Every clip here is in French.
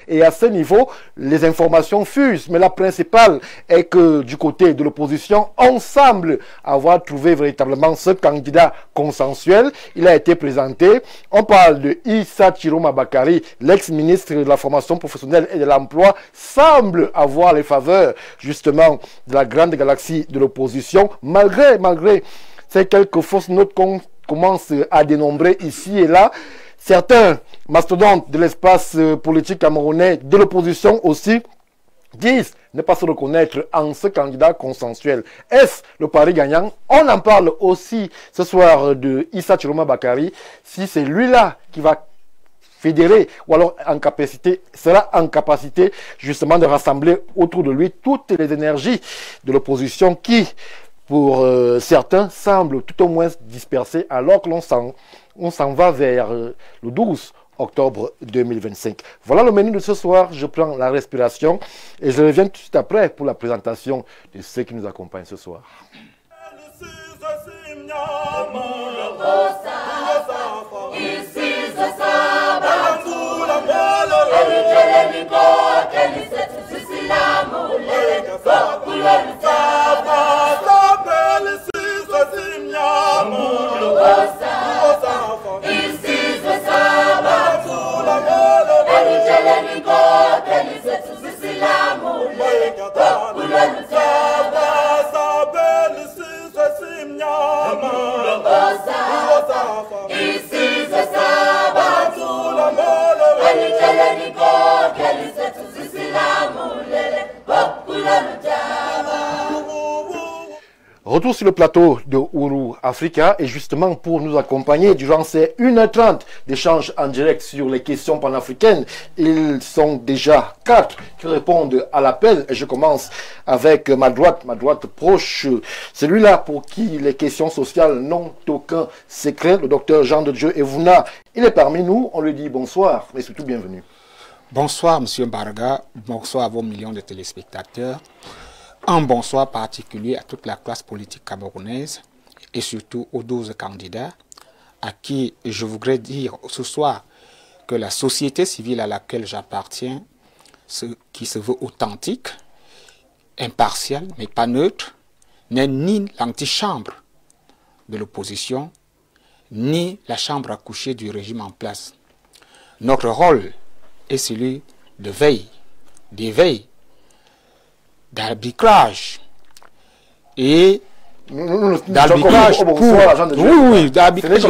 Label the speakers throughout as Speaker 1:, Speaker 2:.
Speaker 1: Et à ce niveau, les informations fusent. Mais la principale est que du côté de l'opposition, on semble avoir trouvé véritablement ce candidat consensuel. Il a été présenté. On parle de Issa Chiroma Bakari, l'ex-ministre de la formation professionnelle et de l'emploi, semble avoir les faveurs justement de la grande galaxie de l'opposition, malgré ces quelques fausses notes qu'on commence à dénombrer ici et là. Certains mastodontes de l'espace politique camerounais, de l'opposition aussi, disent ne pas se reconnaître en ce candidat consensuel. Est-ce le pari gagnant? On en parle aussi ce soir de Issa Chiroma Bakari. Si c'est lui-là qui va fédérer ou alors sera en capacité justement de rassembler autour de lui toutes les énergies de l'opposition qui, pour certains, semblent tout au moins dispersées alors que l'on s'en va vers le 12 octobre 2025. Voilà le menu de ce soir. Je prends la respiration et je reviens tout de suite après pour la présentation de ceux qui nous accompagnent ce soir. Retour sur le plateau de Ourou Africa et justement pour nous accompagner durant ces 1h30 d'échanges en direct sur les questions panafricaines, ils sont déjà 4 qui répondent à l'appel et je commence avec ma droite proche, celui-là pour qui les questions sociales n'ont aucun secret, le docteur Jean de Dieu Evouna. Il est parmi nous, on lui dit bonsoir et surtout bienvenue.
Speaker 2: Bonsoir Monsieur Mbarga, bonsoir à vos millions de téléspectateurs. Un bonsoir particulier à toute la classe politique camerounaise et surtout aux 12 candidats à qui je voudrais dire ce soir que la société civile à laquelle j'appartiens, qui se veut authentique, impartiale mais pas neutre, n'est ni l'antichambre de l'opposition, ni la chambre à coucher du régime en place. Notre rôle est celui de veille, d'éveil, d'arbitrage et d'arbitrage pour... Oui, d'arbitrage.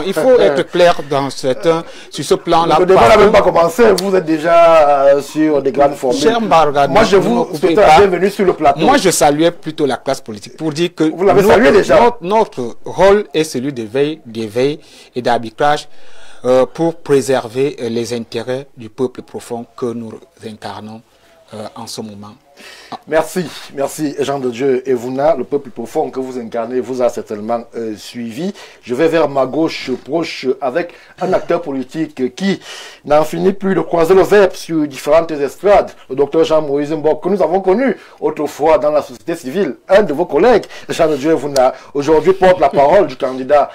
Speaker 2: Il faut être clair dans sur ce plan-là.
Speaker 1: Le débat n'a même pas commencé, vous êtes déjà sur des grandes formules.
Speaker 2: Cher Mbarga,
Speaker 1: moi je vous souhaite la bienvenue sur le plateau.
Speaker 2: Moi je saluais plutôt la classe politique pour dire que
Speaker 1: vous l'avez salué déjà.
Speaker 2: Notre rôle est celui d'éveil et d'arbitrage pour préserver les intérêts du peuple profond que nous incarnons en ce moment.
Speaker 1: Merci Jean de Dieu Evouna. Le peuple profond que vous incarnez vous a certainement suivi. Je vais vers ma gauche proche avec un acteur politique qui n'en finit plus de croiser le verbe sur différentes estrades. Le docteur Jean-Moïse Mbok, que nous avons connu autrefois dans la société civile. Un de vos collègues, Jean de Dieu Evouna, aujourd'hui porte la parole du candidat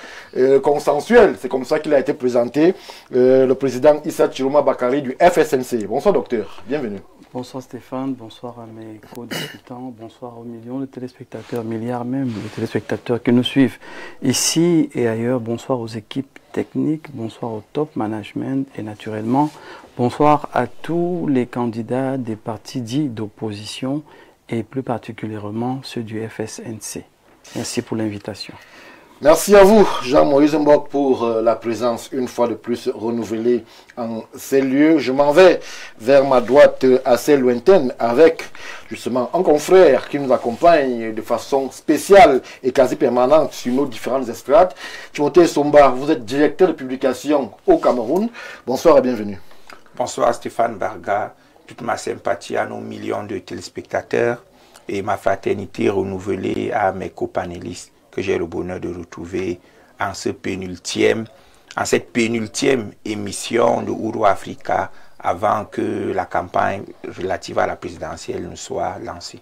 Speaker 1: consensuel. C'est comme ça qu'il a été présenté, le président Issa Chiroma Bakari du FSNC. Bonsoir docteur, bienvenue.
Speaker 3: Bonsoir Stéphane, bonsoir à mes co-discutants, bonsoir aux millions de téléspectateurs, milliards même de téléspectateurs qui nous suivent ici et ailleurs. Bonsoir aux équipes techniques, bonsoir au top management et naturellement, bonsoir à tous les candidats des partis dits d'opposition et plus particulièrement ceux du FSNC. Merci pour l'invitation.
Speaker 1: Merci à vous, Jean-Moïse Mbok, pour la présence une fois de plus renouvelée en ces lieux. Je m'en vais vers ma droite assez lointaine avec justement un confrère qui nous accompagne de façon spéciale et quasi permanente sur nos différentes estrades. Timothée Somba, vous êtes directeur de publication au Cameroun. Bonsoir et bienvenue.
Speaker 4: Bonsoir Stéphane Barga, toute ma sympathie à nos millions de téléspectateurs et ma fraternité renouvelée à mes copanélistes que j'ai le bonheur de retrouver en cette pénultième émission de Ourou Africa avant que la campagne relative à la présidentielle ne soit lancée.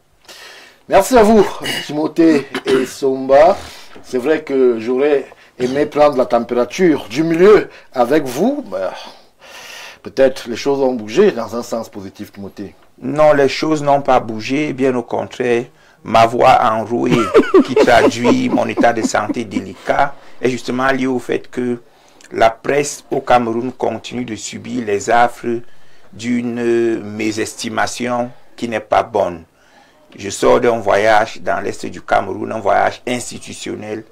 Speaker 1: Merci à vous, Timothée et Somba. C'est vrai que j'aurais aimé prendre la température du milieu avec vous. peut-être les choses ont bougé dans un sens positif, Timothée.
Speaker 4: Non, les choses n'ont pas bougé, bien au contraire. Ma voix enrouée qui traduit mon état de santé délicat est justement liée au fait que la presse au Cameroun continue de subir les affres d'une mésestimation qui n'est pas bonne. Je sors d'un voyage dans l'est du Cameroun, un voyage institutionnel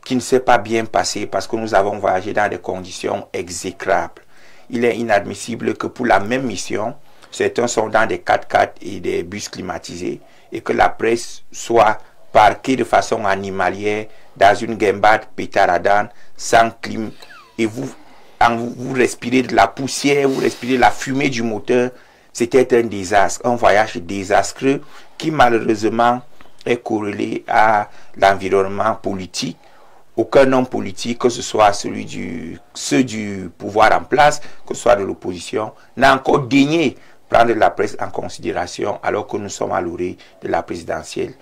Speaker 4: qui ne s'est pas bien passé parce que nous avons voyagé dans des conditions exécrables. Il est inadmissible que pour la même mission, certains sont dans des 4x4 et des bus climatisés et que la presse soit parquée de façon animalière dans une guembade pétaradane sans clim et vous respirez de la poussière, vous respirez la fumée du moteur. C'était un désastre, un voyage désastreux qui malheureusement est corrélé à l'environnement politique. Aucun homme politique, que ce soit ceux du pouvoir en place, que ce soit de l'opposition, n'a encore daigné prendre la presse en considération alors que nous sommes à l'orée de la présidentielle.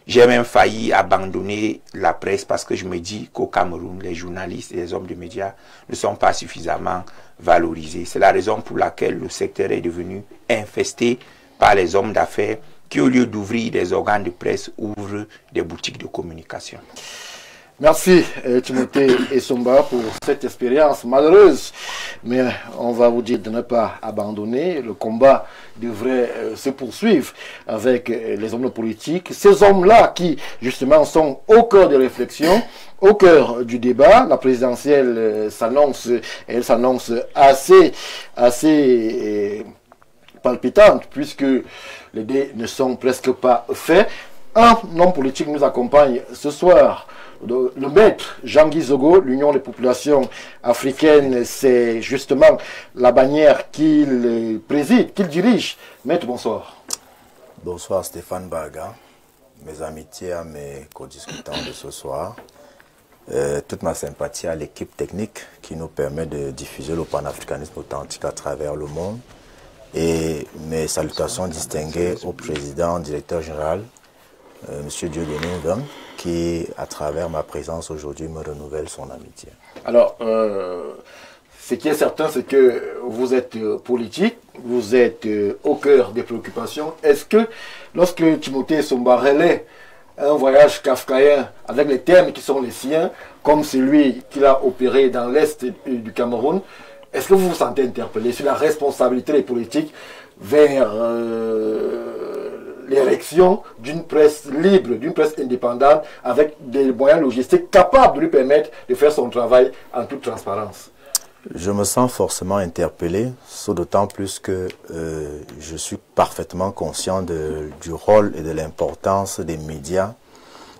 Speaker 4: J'ai même failli abandonner la presse parce que je me dis qu'au Cameroun, les journalistes et les hommes de médias ne sont pas suffisamment valorisés. C'est la raison pour laquelle le secteur est devenu infesté par les hommes d'affaires qui, au lieu d'ouvrir des organes de presse, ouvrent des boutiques de communication.
Speaker 1: Merci Timothée Essomba pour cette expérience malheureuse, mais on va vous dire de ne pas abandonner. Le combat devrait se poursuivre avec les hommes politiques, ces hommes-là qui justement sont au cœur des réflexions, au cœur du débat. La présidentielle s'annonce, elle s'annonce assez palpitante puisque les dés ne sont presque pas faits. Un homme politique nous accompagne ce soir. Le maître Jean-Guy Zogo, l'Union des populations africaines, c'est justement la bannière qu'il préside, qu'il dirige. Maître, bonsoir.
Speaker 5: Bonsoir Stéphane Barga, mes amitiés à mes co-discutants de ce soir. Toute ma sympathie à l'équipe technique qui nous permet de diffuser le panafricanisme authentique à travers le monde. Et mes salutations distinguées au président, directeur général, M. Dieudonné Ngam, qui, à travers ma présence aujourd'hui, me renouvelle son amitié.
Speaker 1: Alors, ce qui est certain, c'est que vous êtes politique, vous êtes au cœur des préoccupations. Est-ce que, lorsque Timothée Essomba relaie un voyage kafkaïen avec les termes qui sont les siens, comme celui qu'il a opéré dans l'Est du Cameroun, est-ce que vous vous sentez interpellé sur la responsabilité des politiques vers l'érection d'une presse libre, d'une presse indépendante, avec des moyens logistiques capables de lui permettre de faire son travail en toute transparence?
Speaker 5: Je me sens forcément interpellé, d'autant plus que je suis parfaitement conscient du rôle et de l'importance des médias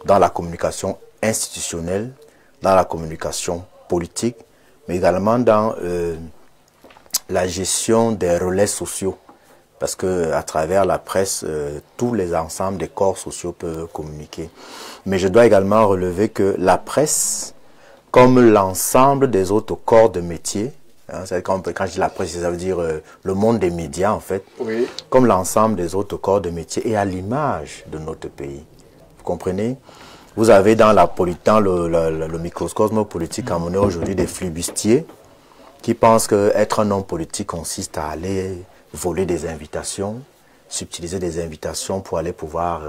Speaker 5: dans la communication institutionnelle, dans la communication politique, mais également dans la gestion des relais sociaux. Parce qu'à travers la presse, tous les ensembles des corps sociaux peuvent communiquer. Mais je dois également relever que la presse, comme l'ensemble des autres corps de métier, hein, quand je dis la presse, ça veut dire le monde des médias en fait, oui. Comme l'ensemble des autres corps de métier est à l'image de notre pays. Vous comprenez? Vous avez dans le microcosme politique camerounais aujourd'hui des flibustiers qui pensent qu'être un homme politique consiste à aller voler des invitations, subtiliser des invitations pour aller pouvoir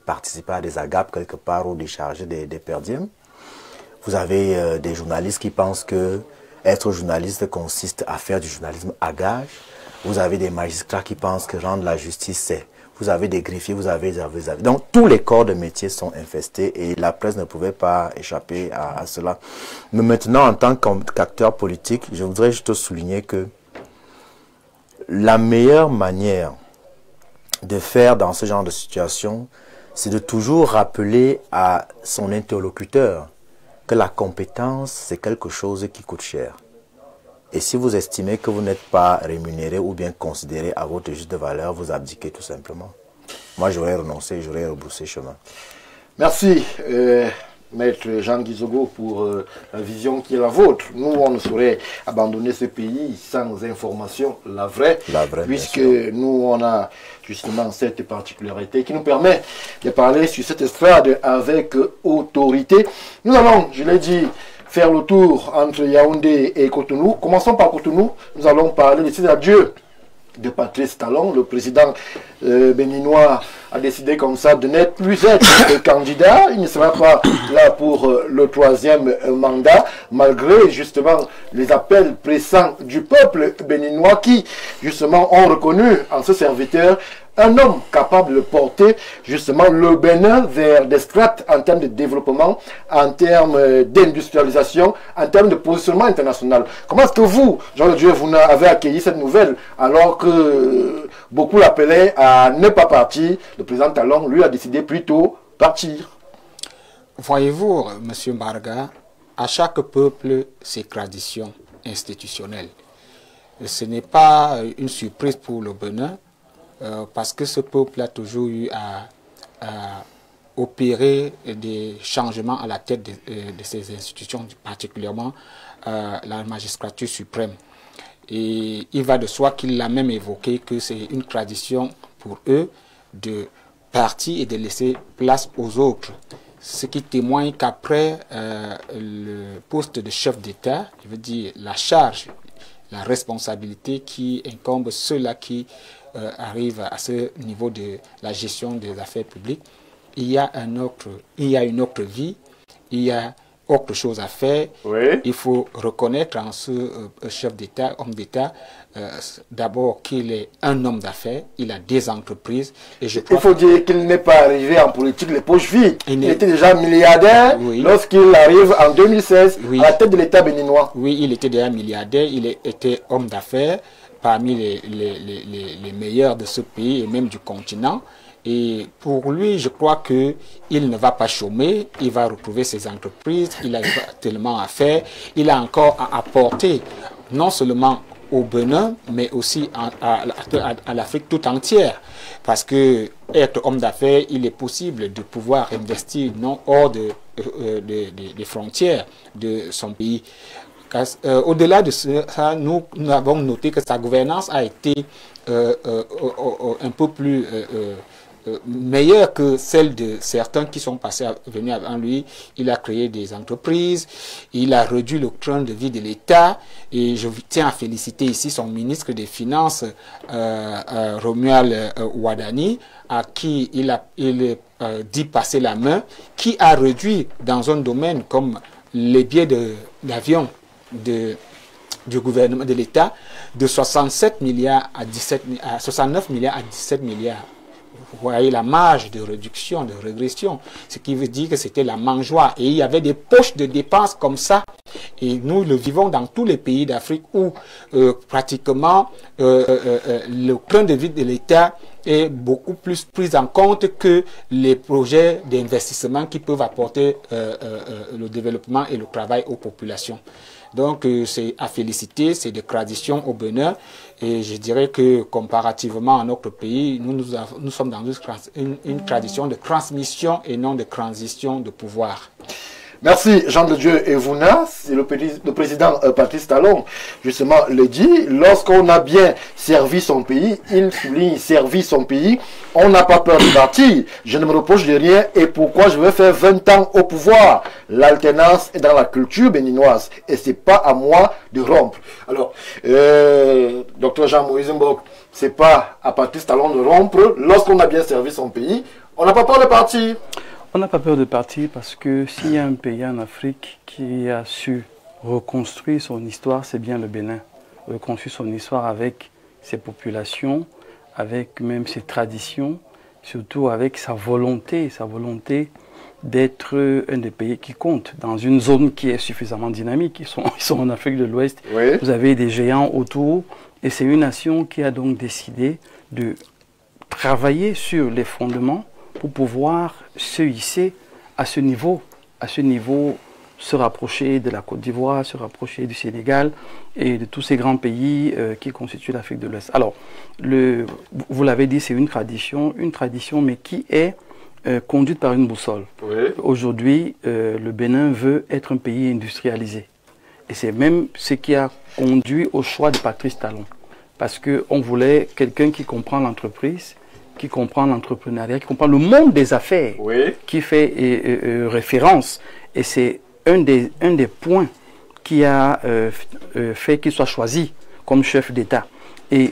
Speaker 5: participer à des agapes quelque part ou décharger des perdièmes. Vous avez des journalistes qui pensent que être journaliste consiste à faire du journalisme à gage. Vous avez des magistrats qui pensent que rendre la justice c'est. Vous avez des greffiers, vous avez. Donc tous les corps de métier sont infestés et la presse ne pouvait pas échapper à cela. Mais maintenant, en tant qu'acteur politique, je voudrais juste souligner que la meilleure manière de faire dans ce genre de situation, c'est de toujours rappeler à son interlocuteur que la compétence, c'est quelque chose qui coûte cher. Et si vous estimez que vous n'êtes pas rémunéré ou bien considéré à votre juste valeur, vous abdiquez tout simplement. Moi, j'aurais renoncé, j'aurais rebroussé chemin.
Speaker 1: Merci. Maître Jean-Guy Zogo pour la vision qui est la vôtre. Nous, on ne saurait abandonner ce pays sans information, la vraie puisque nous, on a justement cette particularité qui nous permet de parler sur cette estrade avec autorité. Nous allons, je l'ai dit, faire le tour entre Yaoundé et Cotonou. Commençons par Cotonou. Nous allons parler de ces adieux de Patrice Talon. Le président béninois a décidé comme ça de n'être plus être candidat. Il ne sera pas là pour le 3e mandat, malgré justement les appels pressants du peuple béninois qui justement ont reconnu en ce serviteur un homme capable de porter justement le Bénin vers des strates en termes de développement, en termes d'industrialisation, en termes de positionnement international. Comment est-ce que vous, Jean-Dieu, vous avez accueilli cette nouvelle alors que beaucoup l'appelaient à ne pas partir? Le président Talon, lui, a décidé plutôt partir.
Speaker 2: Voyez-vous, M. Barga, à chaque peuple, ses traditions institutionnelles. Ce n'est pas une surprise pour le Bénin, parce que ce peuple a toujours eu à opérer des changements à la tête de ces institutions, particulièrement la magistrature suprême. Et il va de soi qu'il l'a même évoqué que c'est une tradition pour eux de partir et de laisser place aux autres. Ce qui témoigne qu'après le poste de chef d'État, je veux dire la charge, la responsabilité qui incombe ceux-là qui arrivent à ce niveau de la gestion des affaires publiques, il y a une autre vie, il y a autre chose à faire. Oui. Il faut reconnaître en ce chef d'État, homme d'État, d'abord qu'il est un homme d'affaires, il a des entreprises. Et il
Speaker 1: faut dire qu'il n'est pas arrivé en politique les poches vides. Il était déjà milliardaire lorsqu'il arrive en 2016 à la tête de l'État béninois.
Speaker 2: Oui, il était déjà milliardaire, il était homme d'affaires parmi les meilleurs de ce pays et même du continent. Et pour lui, je crois qu'il ne va pas chômer, il va retrouver ses entreprises, il a tellement à faire, il a encore à apporter, non seulement au Bénin, mais aussi à l'Afrique tout entière. Parce que être homme d'affaires, il est possible de pouvoir investir non hors des frontières de son pays. Au-delà de ça, nous avons noté que sa gouvernance a été un peu plus meilleure que celle de certains qui sont venus avant lui. Il a créé des entreprises, il a réduit le train de vie de l'État et je tiens à féliciter ici son ministre des Finances, Romuald Wadani, à qui il dit passer la main, qui a réduit dans un domaine comme les billets d'avion du gouvernement de l'État de 67 milliards à 69 milliards à 17 milliards. Vous voyez la marge de réduction, de régression, ce qui veut dire que c'était la mangeoire. Et il y avait des poches de dépenses comme ça. Et nous le vivons dans tous les pays d'Afrique où pratiquement le train de vie de l'État est beaucoup plus pris en compte que les projets d'investissement qui peuvent apporter le développement et le travail aux populations. Donc c'est à féliciter, c'est des traditions au Bénin et je dirais que comparativement à notre pays, nous sommes dans une tradition de transmission et non de transition de pouvoir.
Speaker 1: Merci Jean de Dieu Evuna, c'est le président Patrice Talon justement le dit, lorsqu'on a bien servi son pays, il souligne servi son pays, on n'a pas peur de partir, je ne me reproche de rien et pourquoi je vais faire 20 ans au pouvoir. L'alternance est dans la culture béninoise et c'est pas à moi de rompre. Alors, Dr Jean-Moïse Mbok, c'est pas à Patrice Talon de rompre, lorsqu'on a bien servi son pays, on n'a pas peur de partir.
Speaker 3: On n'a pas peur de partir parce que s'il y a un pays en Afrique qui a su reconstruire son histoire, c'est bien le Bénin. Reconstruire son histoire avec ses populations, avec même ses traditions, surtout avec sa volonté d'être un des pays qui compte dans une zone qui est suffisamment dynamique. Ils sont en Afrique de l'Ouest, oui. Vous avez des géants autour et c'est une nation qui a donc décidé de travailler sur les fondements pour pouvoir se hisser à ce niveau, se rapprocher de la Côte d'Ivoire, se rapprocher du Sénégal et de tous ces grands pays qui constituent l'Afrique de l'Ouest. Alors, vous l'avez dit, c'est une tradition mais qui est conduite par une boussole. Oui. Aujourd'hui, le Bénin veut être un pays industrialisé. Et c'est même ce qui a conduit au choix de Patrice Talon. Parce qu'on voulait quelqu'un qui comprend l'entreprise, qui comprend l'entrepreneuriat, qui comprend le monde des affaires, oui. Qui fait référence. Et c'est un des points qui a fait qu'il soit choisi comme chef d'État. Et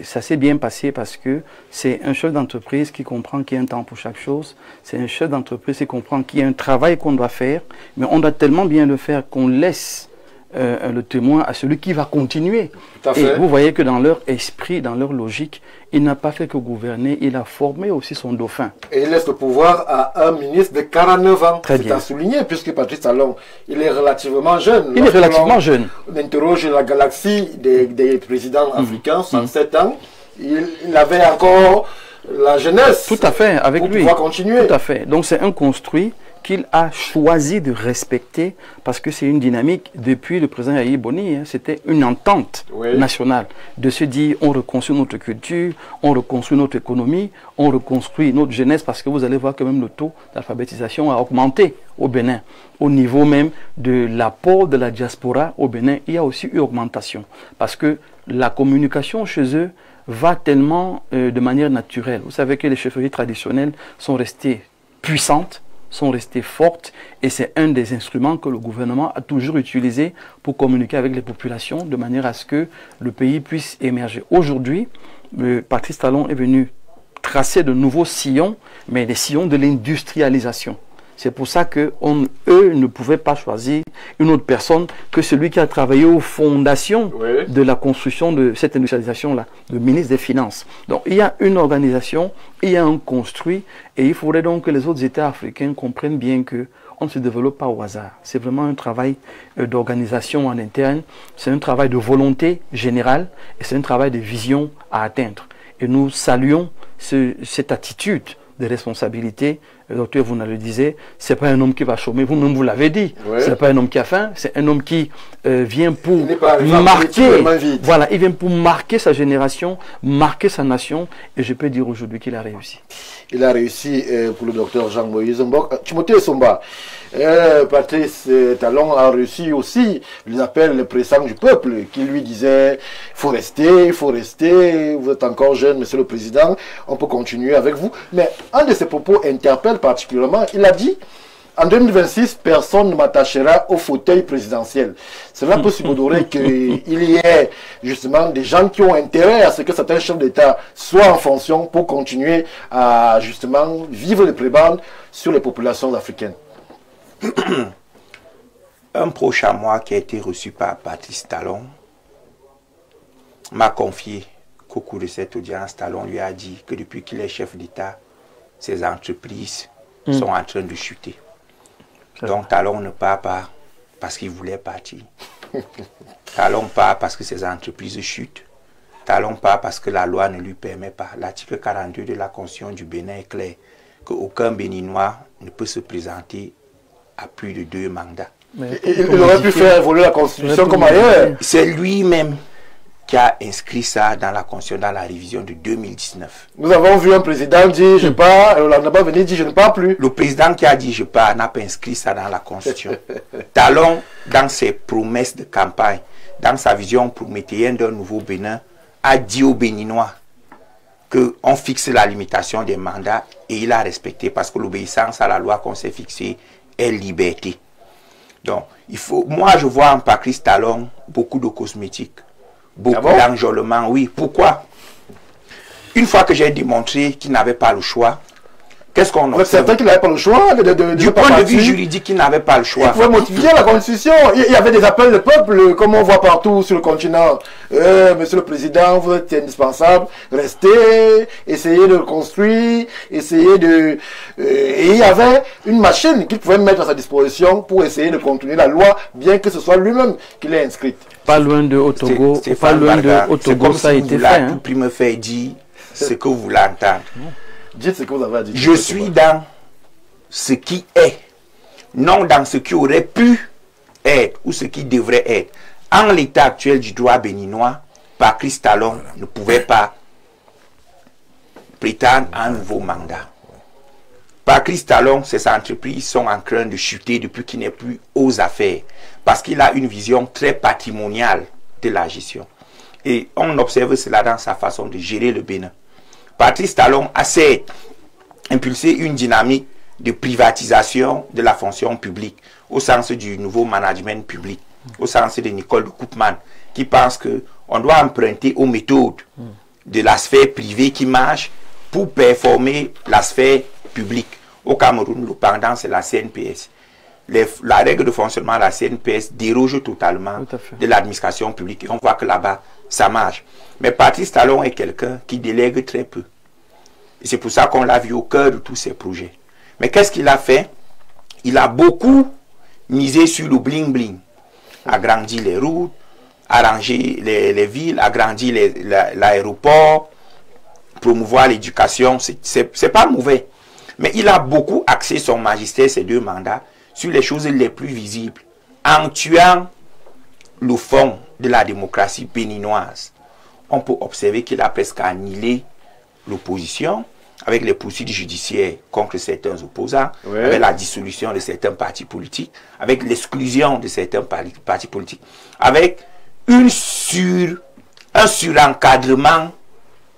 Speaker 3: ça s'est bien passé parce que c'est un chef d'entreprise qui comprend qu'il y a un temps pour chaque chose. C'est un chef d'entreprise qui comprend qu'il y a un travail qu'on doit faire, mais on doit tellement bien le faire qu'on laisse le témoin à celui qui va continuer. Et vous voyez que dans leur esprit, dans leur logique, il n'a pas fait que gouverner, il a formé aussi son dauphin.
Speaker 1: Et il laisse le pouvoir à un ministre de 49 ans.
Speaker 3: Très bien.
Speaker 1: C'est à souligner, puisque Patrice Talon, il est relativement jeune.
Speaker 3: Il est relativement jeune.
Speaker 1: On interroge la galaxie des présidents africains, 67 ans. Il avait encore la jeunesse.
Speaker 3: Tout à fait, avec
Speaker 1: pour
Speaker 3: lui.
Speaker 1: Pouvoir continuer.
Speaker 3: Tout à fait. Donc c'est un construit qu'il a choisi de respecter parce que c'est une dynamique depuis le président Yahya Boni, hein, c'était une entente nationale de se dire on reconstruit notre culture, on reconstruit notre économie, on reconstruit notre jeunesse parce que vous allez voir que même le taux d'alphabétisation a augmenté au Bénin. Au niveau même de l'apport de la diaspora au Bénin, il y a aussi eu augmentation parce que la communication chez eux va tellement de manière naturelle. Vous savez que les chefferies traditionnelles sont restées puissantes, sont restées fortes et c'est un des instruments que le gouvernement a toujours utilisé pour communiquer avec les populations de manière à ce que le pays puisse émerger. Aujourd'hui, Patrice Talon est venu tracer de nouveaux sillons, mais des sillons de l'industrialisation. C'est pour ça qu'eux ne pouvaient pas choisir une autre personne que celui qui a travaillé aux fondations de la construction de cette industrialisation-là, le ministre des Finances. Donc il y a une organisation, il y a un construit, et il faudrait donc que les autres États africains comprennent bien que on ne se développe pas au hasard. C'est vraiment un travail d'organisation en interne, c'est un travail de volonté générale, et c'est un travail de vision à atteindre. Et nous saluons cette attitude de responsabilité. Le docteur Vouna le disait, c'est pas un homme qui va chômer, vous-même vous l'avez dit, c'est pas un homme qui a faim, c'est un homme qui vient pour marquer, voilà, il vient pour marquer sa génération, marquer sa nation, et je peux dire aujourd'hui qu'il a réussi.
Speaker 1: Il a réussi pour le docteur Jean-Moïse Mbok. Timothée Somba, Patrice Talon a reçu aussi les appels pressants du peuple qui lui disaient il faut rester, vous êtes encore jeune, monsieur le président, on peut continuer avec vous. Mais un de ses propos interpelle particulièrement, il a dit en 2026, personne ne m'attachera au fauteuil présidentiel. Cela peut subodorer qu'il y ait justement des gens qui ont intérêt à ce que certains chefs d'État soient en fonction pour continuer à justement vivre les prébendes sur les populations africaines.
Speaker 4: Un proche à moi qui a été reçu par Patrice Talon m'a confié qu'au cours de cette audience, Talon lui a dit que depuis qu'il est chef d'État, ses entreprises sont en train de chuter. Donc Talon ne part pas parce qu'il voulait partir. Talon part parce que ses entreprises chutent. Talon part parce que la loi ne lui permet pas. L'article 42 de la Constitution du Bénin est clair qu'aucun Béninois ne peut se présenter à plus de 2 mandats.
Speaker 1: Il aurait pu faire évoluer la Constitution comme ailleurs.
Speaker 4: C'est lui-même qui a inscrit ça dans la Constitution, dans la révision de 2019.
Speaker 1: Nous avons vu un président dire je pars, et on n'a pas venu dire je ne pars plus.
Speaker 4: Le président qui a dit je pars n'a pas inscrit ça dans la Constitution. Talon, dans ses promesses de campagne, dans sa vision prométhéenne d'un nouveau Bénin, a dit aux Béninois qu'on fixe la limitation des mandats et il a respecté parce que l'obéissance à la loi qu'on s'est fixée est liberté. Donc, moi je vois en Patrice Talon beaucoup de cosmétiques. Beaucoup d'enjôlements, oui. Pourquoi? Une fois que j'ai démontré qu'il n'avait pas le choix, qu'est-ce qu'on observe?
Speaker 1: C'est certain qu'il n'avait pas le choix.
Speaker 4: Du point de vue juridique, il n'avait pas le choix.
Speaker 1: Il pouvait modifier la Constitution. Il y avait des appels de peuple, comme on voit partout sur le continent. Monsieur le Président, vous êtes indispensable. Restez, essayez de le construire, essayez de... et il y avait une machine qu'il pouvait mettre à sa disposition pour essayer de contourner la loi, bien que ce soit lui-même qui l'ait inscrite.
Speaker 3: Pas loin de Otogo, pas loin de Otogo, ça a été fait.
Speaker 4: Tout prix me fait dire ce que vous voulez entendre.
Speaker 1: Dites ce que vous avez à dire.
Speaker 4: Je suis dans ce qui est, non dans ce qui aurait pu être ou ce qui devrait être. En l'état actuel du droit béninois, Patrice Talon ne pouvait pas prétendre à un nouveau mandat. Patrice Talon, ses entreprises sont en train de chuter depuis qu'il n'est plus aux affaires, parce qu'il a une vision très patrimoniale de la gestion. Et on observe cela dans sa façon de gérer le Bénin. Patrice Talon a certes impulsé une dynamique de privatisation de la fonction publique, au sens du nouveau management public, au sens de Nicole de Koopman, qui pense qu'on doit emprunter aux méthodes de la sphère privée qui marche pour performer la sphère publique. Au Cameroun, le pendant, c'est la CNPS. La règle de fonctionnement de la CNPS déroge totalement de l'administration publique. Et on voit que là-bas, ça marche. Mais Patrice Talon est quelqu'un qui délègue très peu. Et c'est pour ça qu'on l'a vu au cœur de tous ces projets. Mais qu'est-ce qu'il a fait? Il a beaucoup misé sur le bling-bling. Agrandi les routes, arranger les villes, agrandir l'aéroport, promouvoir l'éducation. C'est pas mauvais. Mais il a beaucoup axé son magistère, ces 2 mandats, sur les choses les plus visibles, en tuant le fond de la démocratie béninoise. On peut observer qu'il a presque annihilé l'opposition, avec les poursuites judiciaires contre certains opposants, avec la dissolution de certains partis politiques, avec l'exclusion de certains partis politiques, avec un surencadrement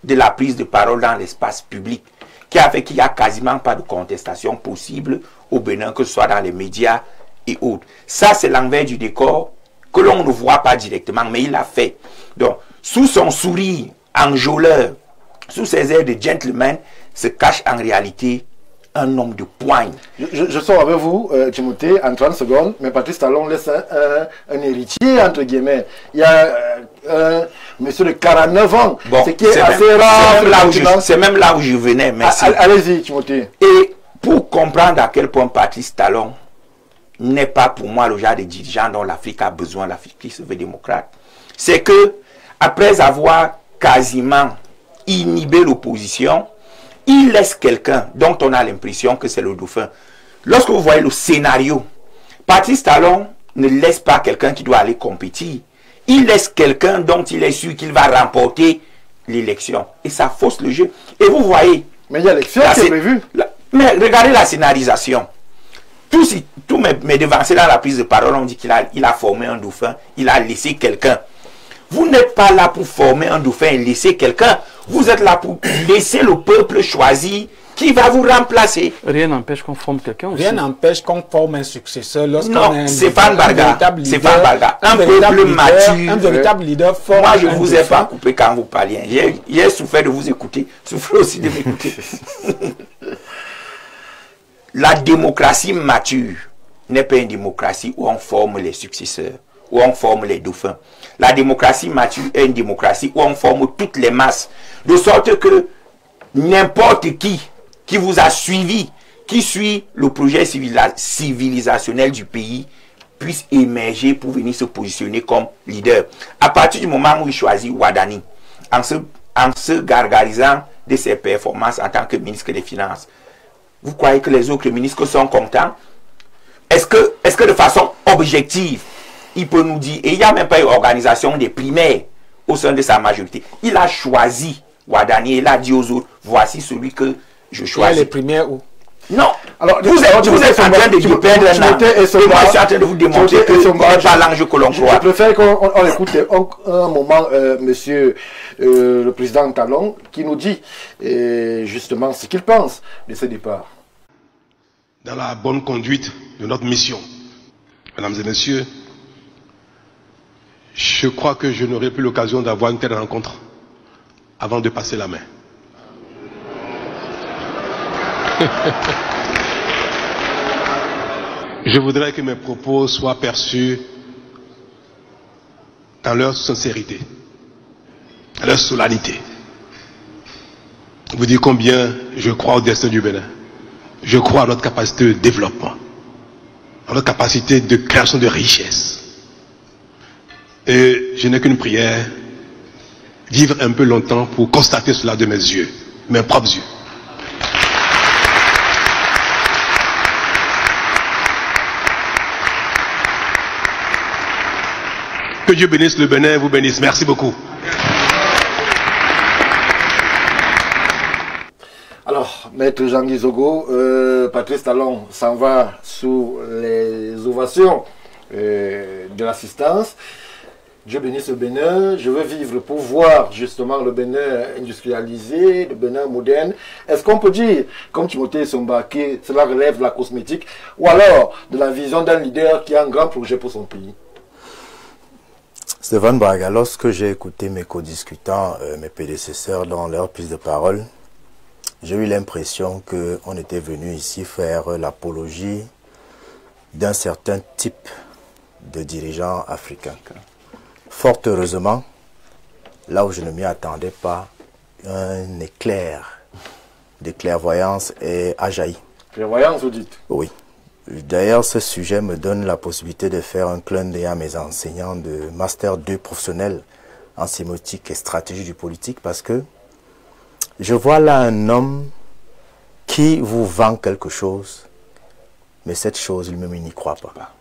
Speaker 4: de la prise de parole dans l'espace public, qui a fait qu'il n'y a quasiment pas de contestation possible au Bénin, que ce soit dans les médias et autres. Ça, c'est l'envers du décor que l'on ne voit pas directement, mais il l'a fait. Donc, sous son sourire enjôleur, sous ses airs de gentleman, se cache en réalité un homme de poigne.
Speaker 1: Je sors avec vous, Timothée, en 30 secondes, mais Patrice Talon laisse un héritier, entre guillemets. Il y a monsieur de 49 ans,
Speaker 4: bon,
Speaker 1: ce qui est assez rare.
Speaker 4: C'est même là où je venais, merci.
Speaker 1: Allez-y, Timothée.
Speaker 4: Et pour comprendre à quel point Patrice Talon n'est pas pour moi le genre de dirigeant dont l'Afrique a besoin, l'Afrique qui se veut démocrate, c'est que, après avoir quasiment inhibé l'opposition, il laisse quelqu'un dont on a l'impression que c'est le dauphin. Lorsque vous voyez le scénario, Patrice Talon ne laisse pas quelqu'un qui doit aller compétir. Il laisse quelqu'un dont il est sûr qu'il va remporter l'élection. Et ça fausse le jeu. Et vous voyez...
Speaker 1: Mais il y a l'élection qui est prévue.
Speaker 4: Mais regardez la scénarisation. Tous mes devanciers dans la prise de parole ont dit qu'il a formé un dauphin. Il a laissé quelqu'un. Vous n'êtes pas là pour former un dauphin et laisser quelqu'un. Vous êtes là pour laisser le peuple choisir qui va vous remplacer.
Speaker 3: Rien n'empêche qu'on forme quelqu'un aussi.
Speaker 2: Rien n'empêche qu'on forme un successeur.
Speaker 4: Non, c'est pas C'est pas Barga. Un peuple mature.
Speaker 2: Un véritable leader fort.
Speaker 4: Moi, je ne vous ai pas coupé quand vous parliez. J'ai souffert de vous écouter. Souffrez aussi de m'écouter. La démocratie mature n'est pas une démocratie où on forme les successeurs, où on forme les dauphins. La démocratie mature est une démocratie où on forme toutes les masses. De sorte que n'importe qui vous a suivi, qui suit le projet civilisationnel du pays, puisse émerger pour venir se positionner comme leader. À partir du moment où il choisit Wadani, en se gargarisant de ses performances en tant que ministre des Finances, vous croyez que les autres ministres sont contents? Est-ce que de façon objective, il peut nous dire, et il n'y a même pas une organisation des primaires au sein de sa majorité, il a choisi Wadani, il a dit aux autres, voici celui que je choisis.
Speaker 2: Il y a les primaires où?
Speaker 4: Non. Alors, vous êtes en train de perdre un an. Et moi, je suis en train de vous démontrer que ce n'est pas l'enjeu que l'on croit.
Speaker 1: Je préfère qu'on écoute un moment, monsieur le président Talon, qui nous dit justement ce qu'il pense de ce départ.
Speaker 6: Dans la bonne conduite de notre mission, mesdames et messieurs, je crois que je n'aurai plus l'occasion d'avoir une telle rencontre avant de passer la main. Je voudrais que mes propos soient perçus dans leur sincérité, dans leur solennité. Vous dites combien je crois au destin du Bénin. Je crois à notre capacité de développement, à notre capacité de création de richesse. Et je n'ai qu'une prière, vivre un peu longtemps pour constater cela de mes yeux, mes propres yeux. Que Dieu bénisse le Bénin, vous bénisse. Merci beaucoup.
Speaker 1: Alors, Maître Jean-Guy Zogo, Patrice Talon s'en va sous les ovations de l'assistance. Dieu bénisse le Bénin, je veux vivre pour voir justement le Bénin industrialisé, le Bénin moderne. Est-ce qu'on peut dire, comme Timothée Somba, que cela relève de la cosmétique, ou alors de la vision d'un leader qui a un grand projet pour son pays?
Speaker 5: Stéphane Braga, lorsque j'ai écouté mes co-discutants, mes prédécesseurs dans leur prise de parole, j'ai eu l'impression qu'on était venu ici faire l'apologie d'un certain type de dirigeants africains. Fort heureusement, là où je ne m'y attendais pas, un éclair de clairvoyance a jailli.
Speaker 1: Clairvoyance, vous dites?
Speaker 5: Oui. D'ailleurs, ce sujet me donne la possibilité de faire un clin d'œil à mes enseignants de Master 2 professionnel en sémiotique et stratégie du politique, parce que je vois là un homme qui vous vend quelque chose, mais cette chose, lui-même, il n'y croit pas.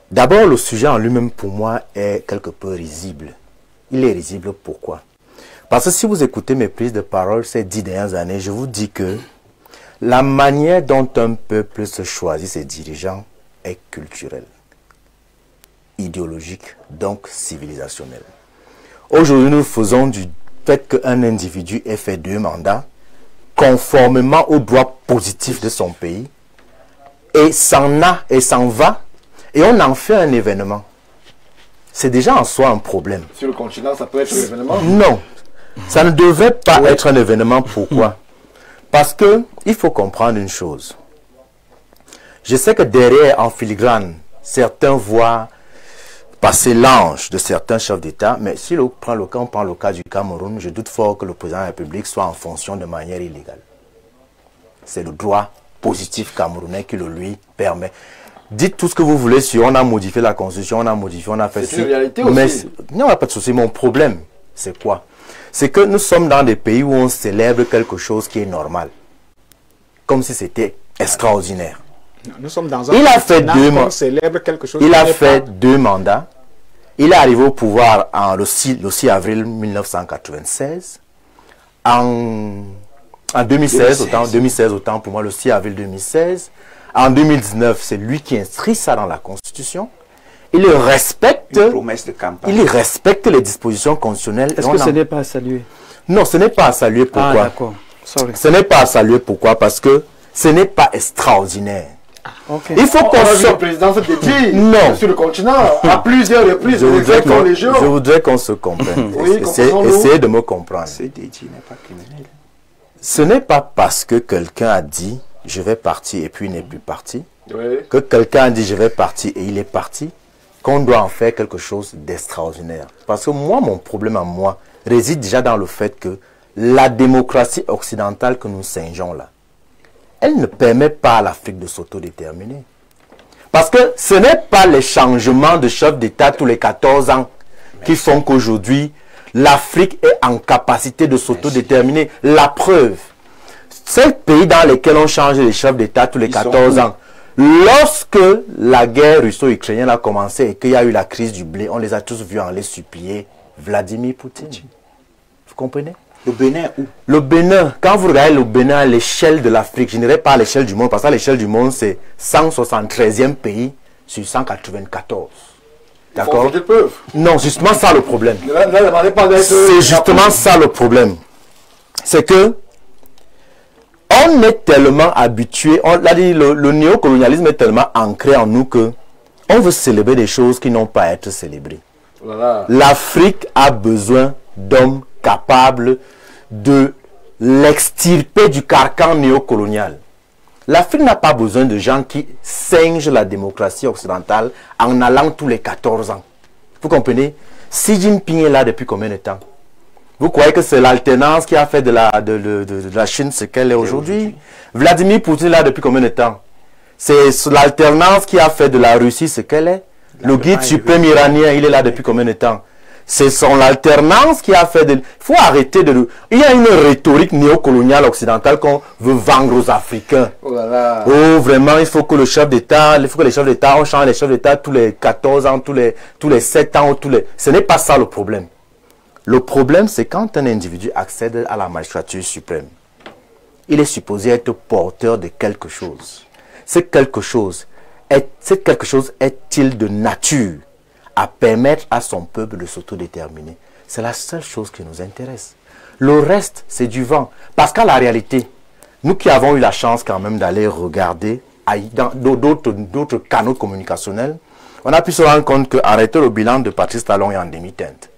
Speaker 5: D'abord, le sujet en lui-même, pour moi, est quelque peu risible. Il est risible, pourquoi? Parce que si vous écoutez mes prises de parole ces 10 dernières années, je vous dis que la manière dont un peuple se choisit ses dirigeants est culturelle, idéologique, donc civilisationnelle. Aujourd'hui, nous faisons du fait qu'un individu ait fait 2 mandats, conformément aux droits positifs de son pays, et s'en va, et on en fait un événement. C'est déjà en soi un problème.
Speaker 1: Sur le continent, ça peut être un événement?
Speaker 5: Non, ça ne devait pas être un événement. Pourquoi? Parce que il faut comprendre une chose. Je sais que derrière, en filigrane, certains voient passer l'ange de certains chefs d'État, mais si on prend le cas du Cameroun, je doute fort que le président de la République soit en fonction de manière illégale. C'est le droit positif camerounais qui le lui permet. Dites tout ce que vous voulez sur on a modifié la constitution, on a modifié, on a fait...
Speaker 1: C'est une réalité aussi.
Speaker 5: Mais il n'y a pas de souci. Mon problème, c'est quoi? C'est que nous sommes dans des pays où on célèbre quelque chose qui est normal. Comme si c'était extraordinaire.
Speaker 2: Nous sommes dans un
Speaker 5: il a fait deux mandats. Il est arrivé au pouvoir le 6 avril 1996. En 2016, autant pour moi, le 6 avril 2016. En 2019, c'est lui qui inscrit ça dans la Constitution. Il respecte, les dispositions constitutionnelles.
Speaker 3: Est-ce que ce n'est pas à saluer?
Speaker 5: Non, ce n'est pas à saluer. Pourquoi?
Speaker 3: Ah, d'accord.
Speaker 5: Ce n'est pas à saluer. Pourquoi? Parce que ce n'est pas extraordinaire.
Speaker 3: Okay.
Speaker 5: Il faut qu'on
Speaker 1: se... Le président se dédie sur le continent à plusieurs reprises.
Speaker 5: Je voudrais qu'on se comprenne.
Speaker 1: Oui,
Speaker 5: essayez de me comprendre.
Speaker 4: Ce dédit n'est pas criminel.
Speaker 5: Ce n'est pas parce que quelqu'un a dit je vais partir et puis il n'est plus parti, que quelqu'un a dit je vais partir et il est parti, qu'on doit en faire quelque chose d'extraordinaire. Parce que moi, mon problème à moi réside déjà dans le fait que la démocratie occidentale que nous singeons là, elle ne permet pas à l'Afrique de s'autodéterminer. Parce que ce n'est pas les changements de chef d'État tous les 14 ans qui font qu'aujourd'hui, l'Afrique est en capacité de s'autodéterminer. La preuve, ces pays dans lesquels on change les chefs d'État tous les 14 ans, lorsque la guerre russo-ukrainienne a commencé et qu'il y a eu la crise du blé, on les a tous vus en les supplier Vladimir Poutine. Vous comprenez?
Speaker 4: Le Bénin où? Le
Speaker 5: Bénin, quand vous regardez le Bénin à l'échelle de l'Afrique, je n'irai pas à l'échelle du monde, parce qu'à l'échelle du monde, c'est 173e pays sur 194. D'accord? Non, justement ça le problème. C'est justement ça le problème. C'est que on est tellement habitué, on l'a dit, le néocolonialisme est tellement ancré en nous que on veut célébrer des choses qui n'ont pas à être célébrées. Voilà. L'Afrique a besoin d'hommes capables de l'extirper du carcan néocolonial. L'Afrique n'a pas besoin de gens qui singent la démocratie occidentale en allant tous les 14 ans. Vous comprenez? Xi Jinping est là depuis combien de temps? Vous croyez que c'est l'alternance qui a fait de la Chine ce qu'elle est aujourd'hui? Vladimir Poutine est là depuis combien de temps? C'est l'alternance qui a fait de la Russie ce qu'elle est? Le guide suprême iranien, il est là depuis combien de temps? C'est son alternance qui a fait de... Il faut arrêter de... Il y a une rhétorique néocoloniale occidentale qu'on veut vendre aux Africains. Oh là là. Oh, vraiment, il faut que le chef d'État... Il faut que les chefs d'État... On change les chefs d'État tous les 14 ans, tous les 7 ans, Ce n'est pas ça le problème. Le problème, c'est quand un individu accède à la magistrature suprême. Il est supposé être porteur de quelque chose. Cette quelque chose est-il de nature à permettre à son peuple de s'autodéterminer. C'est la seule chose qui nous intéresse. Le reste, c'est du vent. Parce qu'à la réalité, nous qui avons eu la chance quand même d'aller regarder dans d'autres canaux communicationnels, on a pu se rendre compte qu'arrêter le bilan de Patrice Talon est en demi-teinte.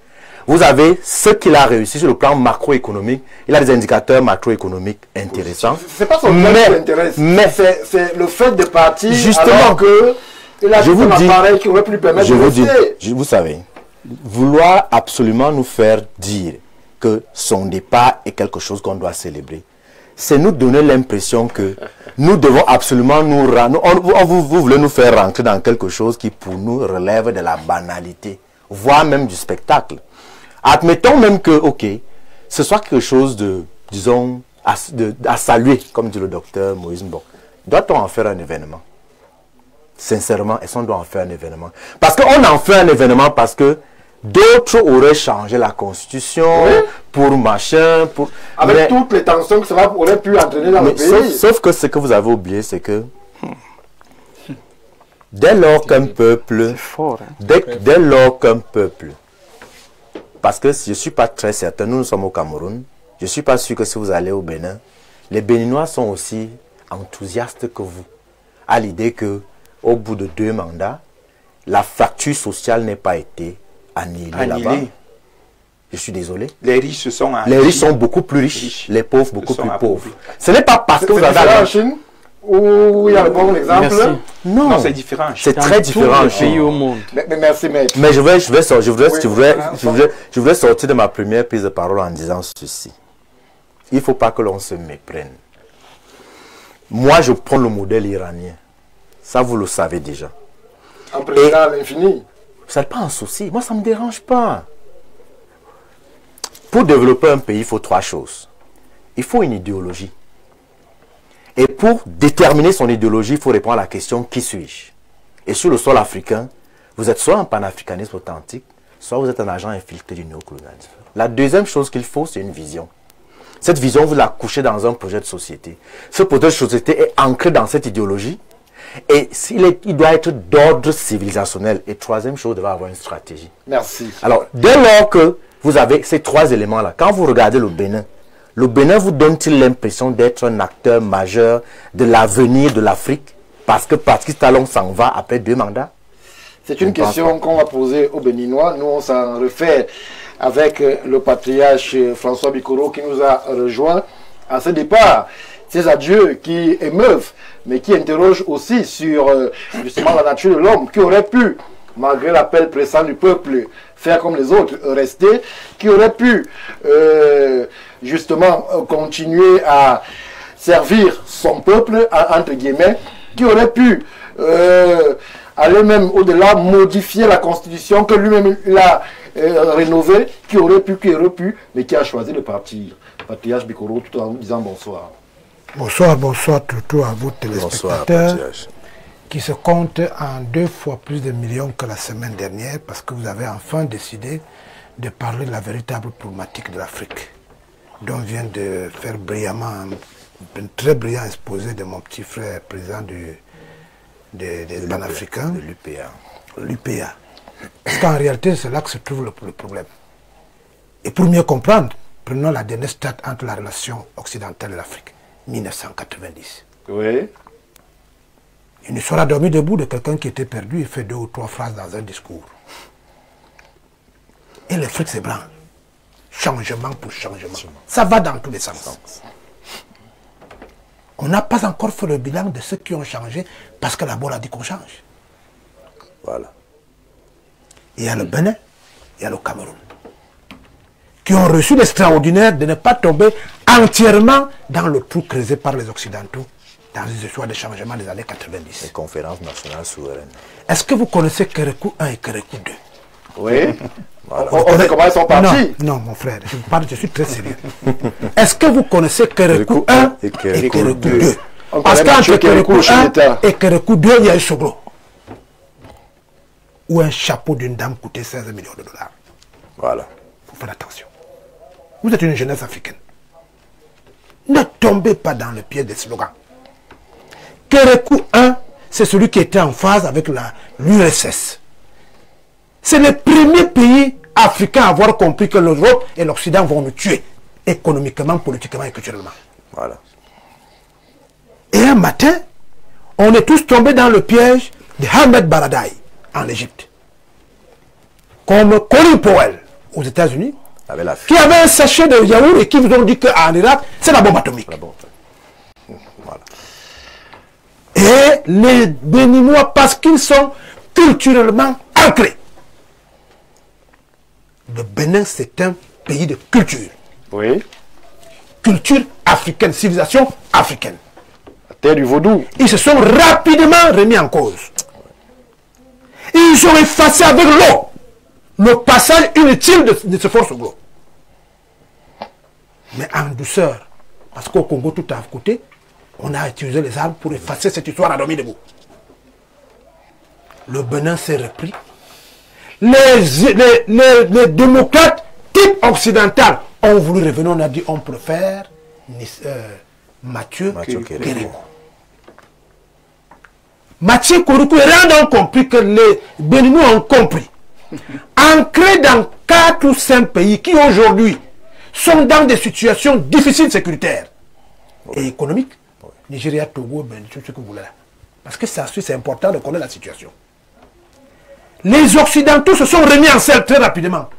Speaker 5: Vous avez ce qu'il a réussi sur le plan macroéconomique. Il a des indicateurs macroéconomiques intéressants.
Speaker 1: C'est pas son plan qui l'intéresse. Mais c'est le fait de partir
Speaker 5: justement,
Speaker 1: alors que il a un appareil qui aurait pu lui permettre de rester.
Speaker 5: Vous savez, vouloir absolument nous faire dire que son départ est quelque chose qu'on doit célébrer, c'est nous donner l'impression que nous devons absolument nous rendre. Vous voulez nous faire rentrer dans quelque chose qui pour nous relève de la banalité, voire même du spectacle. Admettons même que, ok, ce soit quelque chose de, disons, à saluer, comme dit le docteur Moïse Mbok. Doit-on en faire un événement? Sincèrement, est-ce qu'on doit en faire un événement? Parce qu'on en fait un événement parce que d'autres auraient changé la constitution, oui, pour machin, pour...
Speaker 1: Avec toutes les tensions que ça aurait pu entraîner dans le pays.
Speaker 5: Sauf que ce que vous avez oublié, c'est que dès lors qu'un peuple...
Speaker 3: Fort, hein?
Speaker 5: Dès lors qu'un peuple... Parce que je ne suis pas très certain, nous sommes au Cameroun, je ne suis pas sûr que si vous allez au Bénin, les Béninois sont aussi enthousiastes que vous, à l'idée que au bout de 2 mandats, la fracture sociale n'ait pas été annihilée là-bas. Je suis désolé.
Speaker 4: Les riches se sont
Speaker 5: Les riches sont beaucoup plus riches, les pauvres beaucoup plus pauvres. Ce n'est pas parce que vous avez...
Speaker 1: en Chine où il y a le bon exemple.
Speaker 5: Non,
Speaker 4: c'est différent.
Speaker 5: C'est très différent en
Speaker 3: Chine. Au monde.
Speaker 1: Mais merci, maître.
Speaker 5: Mais je voudrais sortir de ma première prise de parole en disant ceci. Il ne faut pas que l'on se méprenne. Moi, je prends le modèle iranien. Ça, vous le savez déjà.
Speaker 1: Un président à l'infini.
Speaker 5: Ça n'est pas un souci. Moi, ça ne me dérange pas. Pour développer un pays, il faut 3 choses. Il faut une idéologie. Et pour déterminer son idéologie, il faut répondre à la question « Qui suis-je » Et sur le sol africain, vous êtes soit un panafricaniste authentique, soit vous êtes un agent infiltré du néocolonialisme. La deuxième chose qu'il faut, c'est une vision. Cette vision, vous la couchez dans un projet de société. Ce projet de société est ancré dans cette idéologie et il doit être d'ordre civilisationnel. Et troisième chose, il doit avoir une stratégie.
Speaker 1: Merci.
Speaker 5: Alors, dès lors que vous avez ces 3 éléments-là, quand vous regardez le Bénin vous donne-t-il l'impression d'être un acteur majeur de l'avenir de l'Afrique parce que Patrice Talon s'en va après 2 mandats?
Speaker 1: C'est une question qu'on va poser aux Béninois. Nous, on s'en réfère avec le patriarche François Bikoro qui nous a rejoint à ce départ. Ces adieux qui émeuvent, mais qui interrogent aussi sur justement la nature de l'homme, qui aurait pu, malgré l'appel pressant du peuple, faire comme les autres, rester, qui aurait pu justement continuer à servir son peuple, entre guillemets, qui aurait pu aller même au-delà, modifier la constitution que lui-même il a rénovée, qui aurait pu, mais qui a choisi de partir. Patriarche Bikoro, tout en vous disant bonsoir.
Speaker 7: Bonsoir, bonsoir surtout à vous téléspectateurs.
Speaker 5: Bonsoir,
Speaker 7: qui se compte en 2 fois plus de millions que la semaine dernière parce que vous avez enfin décidé de parler de la véritable problématique de l'Afrique, dont vient de faire brillamment un très brillant exposé de mon petit frère président des panafricains,
Speaker 5: de
Speaker 7: l'UPA. Parce qu'en réalité, c'est là que se trouve le problème. Et pour mieux comprendre, prenons la dernière stat entre la relation occidentale et l'Afrique, 1990.
Speaker 1: Oui.
Speaker 7: Il ne sera dormi debout de quelqu'un qui était perdu et fait 2 ou 3 phrases dans un discours. Et l'Afrique s'ébranle. Changement pour changement. Ça va dans tous les sens. On n'a pas encore fait le bilan de ceux qui ont changé parce que la bonne a dit qu'on change.
Speaker 5: Voilà.
Speaker 7: Il y a le Bénin, il y a le Cameroun, qui ont reçu l'extraordinaire de ne pas tomber entièrement dans le trou creusé par les Occidentaux dans les histoires de changement des années 90.
Speaker 5: Les conférences nationales souveraines.
Speaker 7: Est-ce que vous connaissez Kérékou 1 et Kérékou 2?
Speaker 1: Oui.
Speaker 5: Voilà.
Speaker 1: On sait comment ils sont partis.
Speaker 7: Non, mon frère, je suis très sérieux. Est-ce que vous connaissez Kérékou 1 et Kérékou 2? Parce qu'entre Kérékou 1 et Kérékou 2, il y a un Soglo. Où un chapeau d'une dame coûtait 16 millions de dollars.
Speaker 5: Voilà.
Speaker 7: Il faut faire attention. Vous êtes une jeunesse africaine. Ne tombez pas dans le piège des slogans. Kérékou 1, c'est celui qui était en phase avec l'URSS. c'est le premier pays africain à avoir compris que l'Europe et l'Occident vont nous tuer, économiquement, politiquement et culturellement.
Speaker 5: Voilà.
Speaker 7: Et un matin, on est tous tombés dans le piège de Ahmed Baradei en Égypte. Comme Colin Powell aux États-Unis, qui avait un sachet de yaourt et qui vous ont dit qu'en Irak, c'est la bombe atomique.
Speaker 5: Voilà.
Speaker 7: Et les Béninois, parce qu'ils sont culturellement ancrés. Le Bénin, c'est un pays de culture.
Speaker 1: Oui.
Speaker 7: Culture africaine, civilisation africaine.
Speaker 1: La terre du vaudou.
Speaker 7: Ils se sont rapidement remis en cause. Ils ont effacé avec l'eau le passage inutile de ce force globe. Mais en douceur, parce qu'au Congo, tout à côté, on a utilisé les armes pour effacer cette histoire à dormir debout. Le Bénin s'est repris. Les démocrates type occidental ont voulu revenir, on a dit on préfère Mathieu Kérékou. Mathieu Kérékou et rien ont compris que les Béninois ont compris. Ancrés dans 4 ou 5 pays qui aujourd'hui sont dans des situations difficiles sécuritaires et économiques. Nigeria, Togo, tout ce que vous voulez. Parce que ça, c'est important de connaître la situation. Les Occidentaux se sont remis en selle très rapidement.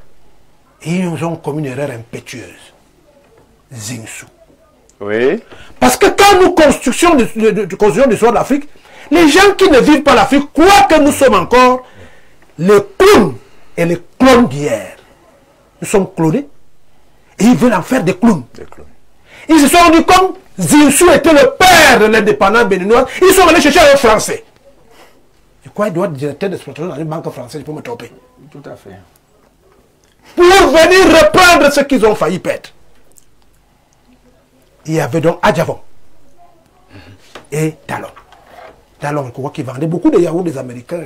Speaker 7: Et ils ont commis une erreur impétueuse. Zinsou.
Speaker 1: Oui.
Speaker 7: Parce que quand nous construisons l'histoire de l'Afrique, les gens qui ne vivent pas l'Afrique croient que nous sommes encore les clowns et les clones d'hier. Nous sommes clonés et ils veulent en faire des clowns. Ils se sont rendus compte, Zinsou était le père de l'indépendance béninoise, ils sont allés chercher un Français. Je crois qu'il doit être directeur d'exploitation dans une banque française, je peux me tromper.
Speaker 4: Tout à fait.
Speaker 7: Pour venir reprendre ce qu'ils ont failli perdre. Il y avait donc Adjavon et Talon. Talon, je crois qu'il vendait beaucoup de yaourts des Américains.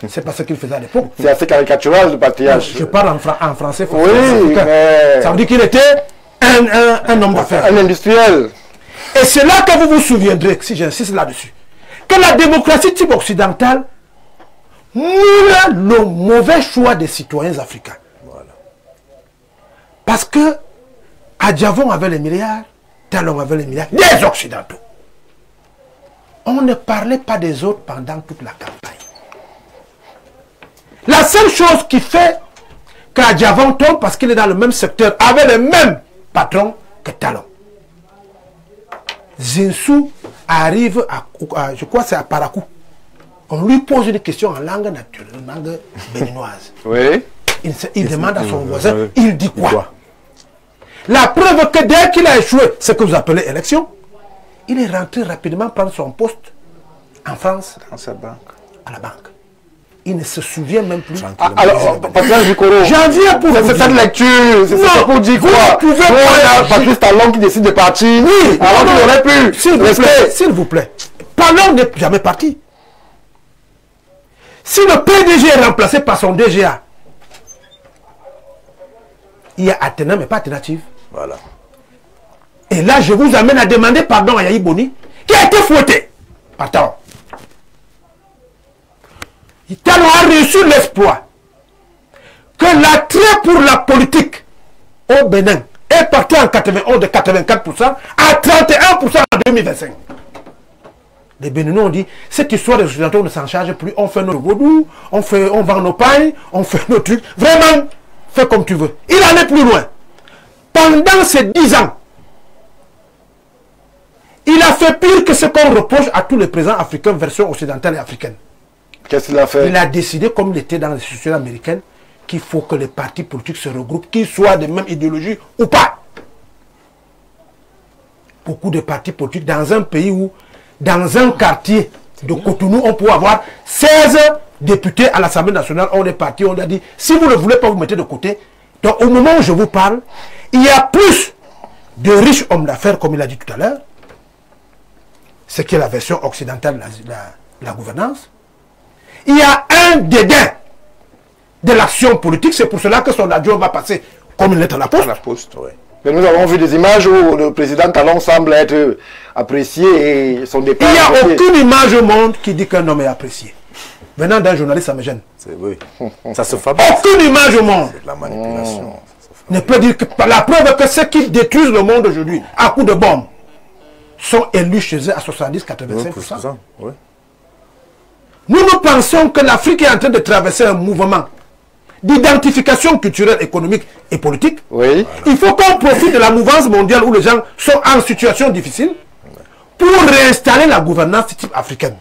Speaker 7: C'est pas ce qu'il faisait à l'époque.
Speaker 1: C'est assez caricatural le patriarche.
Speaker 7: Je parle en français.
Speaker 1: Oui, mais...
Speaker 7: Ça veut dire qu'il était un homme d'affaires.
Speaker 1: Un industriel.
Speaker 7: Et c'est là que vous vous souviendrez, si j'insiste là-dessus, que la démocratie type occidentale moule le mauvais choix des citoyens africains.
Speaker 5: Voilà.
Speaker 7: Parce que Adjavon avait les milliards, Talon avait les milliards, des Occidentaux. On ne parlait pas des autres pendant toute la campagne. La seule chose qui fait qu'Adjavon tombe, parce qu'il est dans le même secteur, avec le même patron que Talon. Zinsou arrive à je crois c'est à Parakou. On lui pose une question en langue naturelle, en langue béninoise.
Speaker 1: Oui.
Speaker 7: Il demande à son voisin, il dit quoi? La preuve que dès qu'il a échoué, ce que vous appelez élection, il est rentré rapidement prendre son poste en France.
Speaker 4: Dans sa banque.
Speaker 7: À la banque. Il ne se souvient même plus.
Speaker 1: Alors, Patrice Vicoro,
Speaker 7: j'en viens pour
Speaker 1: c'est cette lecture, c'est ça pour dire quoi?
Speaker 7: Vous pouvez pas.
Speaker 1: Patrice Talon qui décide de partir. Oui, alors qu'il aurait pu.
Speaker 7: S'il vous plaît. Talon n'est jamais parti. Si le PDG est remplacé par son DGA, il y a attenant mais pas alternative.
Speaker 5: Voilà.
Speaker 7: Et là, je vous amène à demander pardon à Yahi Boni, qui a été fouetté par Talon. Talon a reçu l'exploit que l'attrait pour la politique au Bénin est parti en 91 de 84% à 31% en 2025. Les Béninois ont dit, cette histoire des Occidentaux ne s'en charge plus, on fait nos vaudous, on vend nos pailles, on fait nos trucs. Vraiment, fais comme tu veux. Il allait plus loin. Pendant ces 10 ans, il a fait pire que ce qu'on reproche à tous les présidents africains, version occidentale et africaine.
Speaker 1: Qu'est-ce qu'il a fait?
Speaker 7: Il a décidé, comme il était dans les institutions américaines, qu'il faut que les partis politiques se regroupent, qu'ils soient de même idéologie ou pas. Beaucoup de partis politiques dans un pays où, dans un quartier de Cotonou, on peut avoir 16 députés à l'Assemblée nationale. On est parti, on a dit, si vous ne voulez pas vous mettre de côté. Donc au moment où je vous parle, il y a plus de riches hommes d'affaires, comme il a dit tout à l'heure, ce qui est la version occidentale de la gouvernance. Il y a un dédain de l'action politique. C'est pour cela que son adjoint va passer comme une lettre à la poste.
Speaker 5: Oui.
Speaker 1: Mais nous avons vu des images où le président Talon semble être apprécié et son départ...
Speaker 7: Il n'y a aucune image au monde qui dit qu'un homme est apprécié. venant d'un journaliste, ça me gêne.
Speaker 5: Oui, ça se fabrique.
Speaker 7: Aucune image au monde
Speaker 5: C'est de la manipulation.
Speaker 7: ne peut dire que la preuve que ceux qui détruisent le monde aujourd'hui à coups de bombes sont élus chez eux à 70-85%.
Speaker 5: Oui.
Speaker 7: Nous pensons que l'Afrique est en train de traverser un mouvement d'identification culturelle, économique et politique.
Speaker 1: Oui.
Speaker 7: Il faut qu'on profite de la mouvance mondiale où les gens sont en situation difficile pour réinstaller la gouvernance type africaine.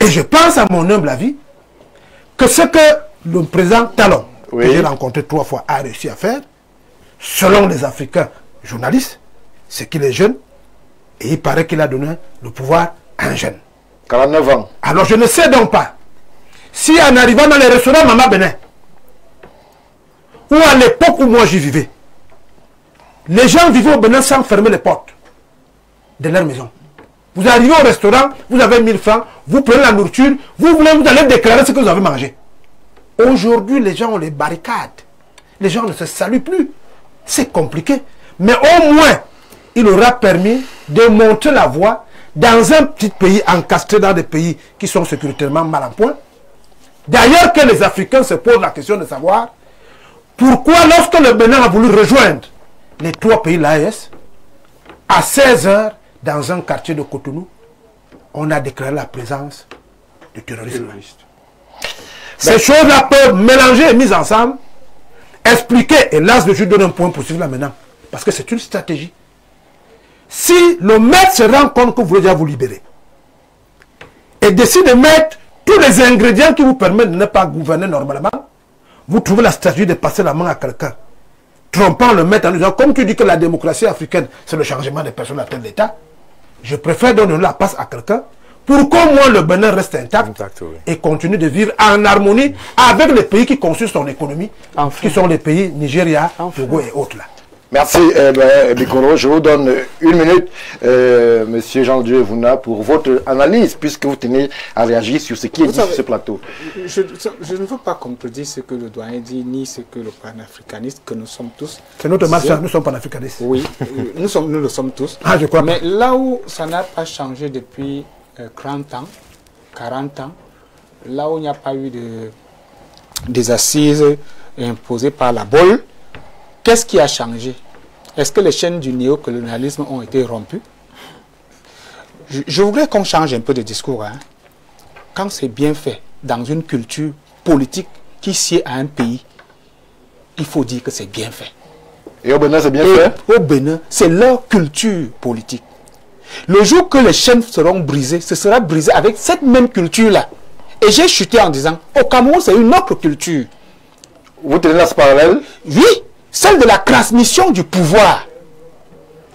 Speaker 7: Et je pense, à mon humble avis, que ce que le président Talon, que j'ai rencontré 3 fois, a réussi à faire, selon les Africains journalistes, c'est qu'il est jeune et il paraît qu'il a donné le pouvoir à un jeune.
Speaker 1: 49 ans.
Speaker 7: Alors je ne sais donc pas si en arrivant dans les restaurants Mama Benin, ou à l'époque où moi j'y vivais, les gens vivaient au Bénin sans fermer les portes de leur maison. Vous arrivez au restaurant, vous avez 1000 francs, vous prenez la nourriture, vous allez déclarer ce que vous avez mangé. Aujourd'hui, les gens ont les barricades. Les gens ne se saluent plus. C'est compliqué. Mais au moins, il aura permis de montrer la voie dans un petit pays encastré dans des pays qui sont sécuritairement mal en point. D'ailleurs, que les Africains se posent la question de savoir pourquoi, lorsque le Bénin a voulu rejoindre les 3 pays de l'AES, à 16 heures, dans un quartier de Cotonou, on a déclaré la présence de terrorisme. Ces choses-là peuvent mélanger et mises ensemble, expliquer, et là je donne un point possible là maintenant, parce que c'est une stratégie. Si le maître se rend compte que vous voulez déjà vous libérer, et décide de mettre tous les ingrédients qui vous permettent de ne pas gouverner normalement, vous trouvez la stratégie de passer la main à quelqu'un, trompant le maître en disant, comme tu dis que la démocratie africaine, c'est le changement des personnes à tête d'État, je préfère donner la passe à quelqu'un pour qu'au moins le Bénin reste intact et continue de vivre en harmonie avec les pays qui construisent son économie, qui sont les pays Nigeria, Togo et autres là.
Speaker 1: Merci, Bikoro. Je vous donne 1 minute, Monsieur Jean-Dieu Vouna, pour votre analyse, puisque vous tenez à réagir sur ce qui est dit sur ce plateau.
Speaker 2: Je ne veux pas contredire ce que le doyen dit, ni ce que le panafricaniste, que nous sommes tous.
Speaker 7: C'est notre marche, nous sommes panafricanistes.
Speaker 2: Oui, nous le sommes tous.
Speaker 7: Ah, je crois.
Speaker 2: Mais là où ça n'a pas changé depuis 30 ans, 40 ans, là où il n'y a pas eu des assises imposées par la BOL, qu'est-ce qui a changé? Est-ce que les chaînes du néocolonialisme ont été rompues? Je voudrais qu'on change un peu de discours. Hein. Quand c'est bien fait, dans une culture politique qui sied à un pays, il faut dire que c'est bien fait.
Speaker 1: Et au Bénin, c'est bien fait?
Speaker 2: Au Bénin, c'est leur culture politique. Le jour que les chaînes seront brisées, ce sera brisé avec cette même culture-là. Et j'ai chuté en disant, au Cameroun, c'est une autre culture.
Speaker 1: Vous tenez là ce parallèle?
Speaker 2: Oui, celle de la transmission du pouvoir.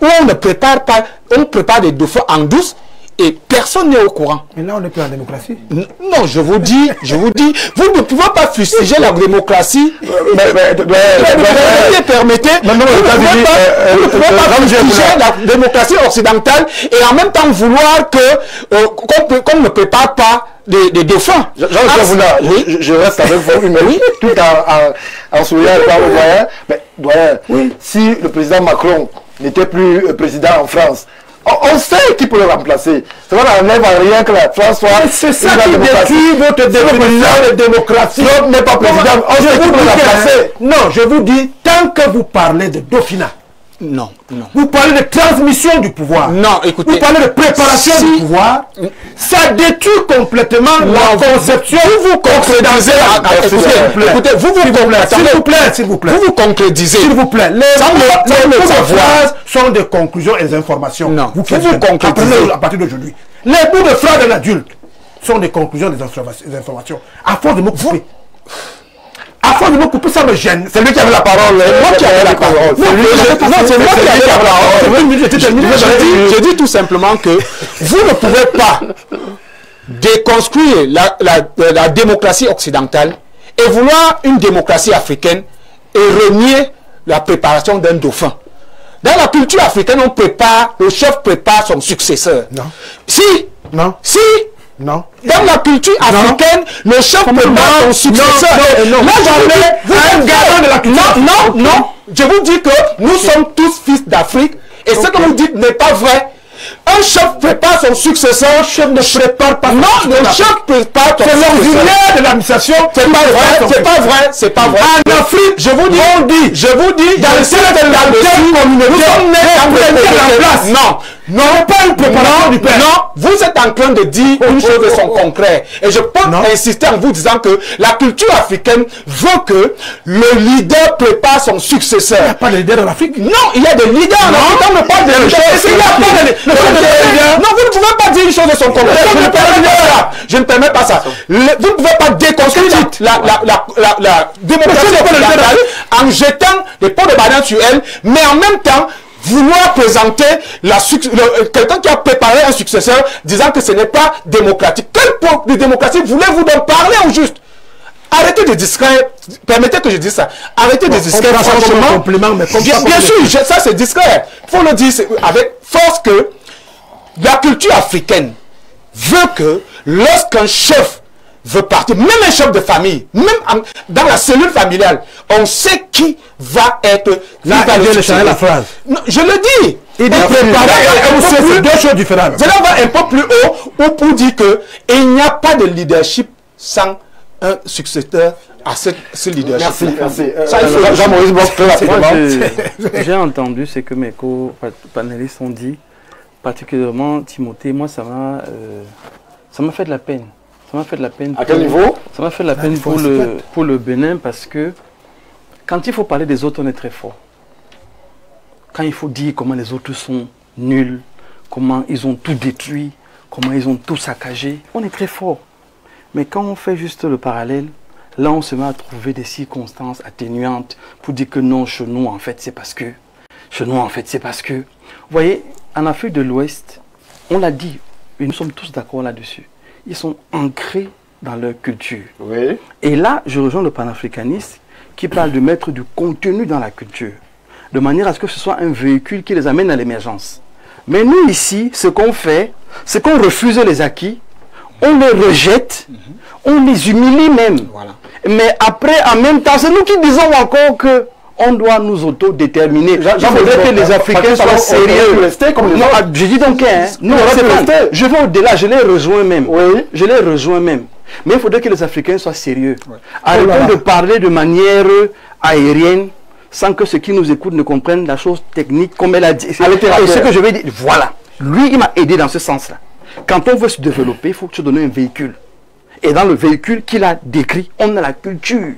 Speaker 2: Où on ne prépare pas, on prépare des dauphins en douce et personne n'est au courant.
Speaker 7: Mais là, on n'est plus en démocratie.
Speaker 2: Non, je vous dis, vous ne pouvez pas fustiger la démocratie. Permettez, vous ne pouvez pas fustiger la démocratie occidentale et en même temps vouloir qu'on ne prépare pas des dauphins.
Speaker 1: Je reste avec vous, mais tout en souriant par le doyen. Mais doyen, si le président Macron n'était plus président en France, on sait qui peut le remplacer. Ça n'enlève à rien que la France soit.
Speaker 7: C'est ça qui détruit votre définition de démocratie.
Speaker 1: L'autre n'est pas président. On sait qui peut le remplacer.
Speaker 7: Non, je vous dis, tant que vous parlez de dauphinat,
Speaker 2: non, non.
Speaker 7: Vous parlez de transmission du pouvoir.
Speaker 2: Non, écoutez.
Speaker 7: Vous parlez de préparation du pouvoir. Ça détruit complètement la conception.
Speaker 2: Vous concrétisez. Écoutez,
Speaker 7: s'il vous plaît.
Speaker 2: Vous vous concrétisez.
Speaker 7: S'il vous plaît. Les phrases sont des conclusions et des informations.
Speaker 2: Non,
Speaker 7: vous concrétisez à partir d'aujourd'hui. Les bouts de phrases d'un adulte sont des conclusions et des informations. À force de me couper. À force de me couper, ça me gêne.
Speaker 1: C'est lui qui avait la parole.
Speaker 2: Moi qui avais la parole. C'est moi qui avais la parole. Je dis tout simplement que vous ne pouvez pas déconstruire la démocratie occidentale et vouloir une démocratie africaine et renier la préparation d'un dauphin. Dans la culture africaine, on prépare, le chef prépare son successeur.
Speaker 7: Non.
Speaker 2: Si.
Speaker 7: Non.
Speaker 2: Si.
Speaker 7: Non.
Speaker 2: Dans la culture africaine, le chef prépare son successeur.
Speaker 7: Non.
Speaker 2: Là, un garant de la culture. Non. Je vous dis que nous sommes tous fils d'Afrique et ce que vous dites n'est pas vrai. Un chef prépare son successeur. Un chef ne prépare pas. Non, le chef prépare son successeur. C'est l'auxiliaire de l'administration. C'est pas vrai. C'est pas vrai. C'est pas vrai. En Afrique, je vous dis, dans le sein de la communauté, nous sommes nés dans la place. Non. Non, pas une préparation du père. Non, vous êtes en train de dire une chose de son concret. Et je peux insister en vous disant que la culture africaine veut que le leader prépare son successeur. Il n'y a pas de leader en Afrique. Non, il y a des leaders en Afrique. On ne parle de leader. Non, vous ne pouvez pas dire une chose de son concret. Je ne permets pas ça. Vous ne pouvez pas déconstruire la démocratie en jetant des pots de banane sur elle, mais en même temps, vouloir présenter quelqu'un qui a préparé un successeur disant que ce n'est pas démocratique. Quel point de démocratie voulez-vous donc parler au juste? Arrêtez de distraire, permettez que je dise ça. Arrêtez de distraire, franchement. Bien sûr, ça c'est discret. Il faut le dire avec force que la culture africaine veut que lorsqu'un chef veut partir, même un chef de famille, même dans la cellule familiale, on sait qui va être... Là, il vient de changer la phrase. Non, je le dis. Il dit préparer deux choses différentes. Je vais aller un peu plus haut pour dire qu'il n'y a pas de leadership sans un successeur à ce leadership.
Speaker 1: Merci. Jean-Maurice Bloch, très rapidement.
Speaker 3: J'ai entendu ce que mes co-panélistes ont dit, particulièrement Timothée. Moi, ça m'a fait de la peine. Ça m'a fait de la peine.
Speaker 1: À quel niveau?
Speaker 3: Ça m'a fait de la peine pour le Bénin parce que quand il faut parler des autres, on est très fort. Quand il faut dire comment les autres sont nuls, comment ils ont tout détruit, comment ils ont tout saccagé, on est très fort. Mais quand on fait juste le parallèle, là on se met à trouver des circonstances atténuantes pour dire que non, chez nous en fait c'est parce que. Chez nous en fait c'est parce que. Vous voyez, en Afrique de l'Ouest, on l'a dit, et nous sommes tous d'accord là-dessus. Ils sont ancrés dans leur culture.
Speaker 1: Oui.
Speaker 3: Et là, je rejoins le panafricaniste qui parle de mettre du contenu dans la culture, de manière à ce que ce soit un véhicule qui les amène à l'émergence. Mais nous, ici, ce qu'on fait, c'est qu'on refuse les acquis, on les rejette, on les humilie même. Voilà. Mais après, en même temps, c'est nous qui disons encore que on doit nous autodéterminer. Il faudrait que les Africains soient sérieux. Je dis donc, je vais au-delà, je les rejoins même. Oui. Je les rejoins même. Mais il faudrait que les Africains soient sérieux. Ouais. Arrêtons de parler de manière aérienne sans que ceux qui nous écoutent ne comprennent la chose technique comme elle a dit. Et ce que je vais dire, voilà. Lui, il m'a aidé dans ce sens-là. Quand on veut se développer, il faut se donner un véhicule. Et dans le véhicule qu'il a décrit, on a la culture,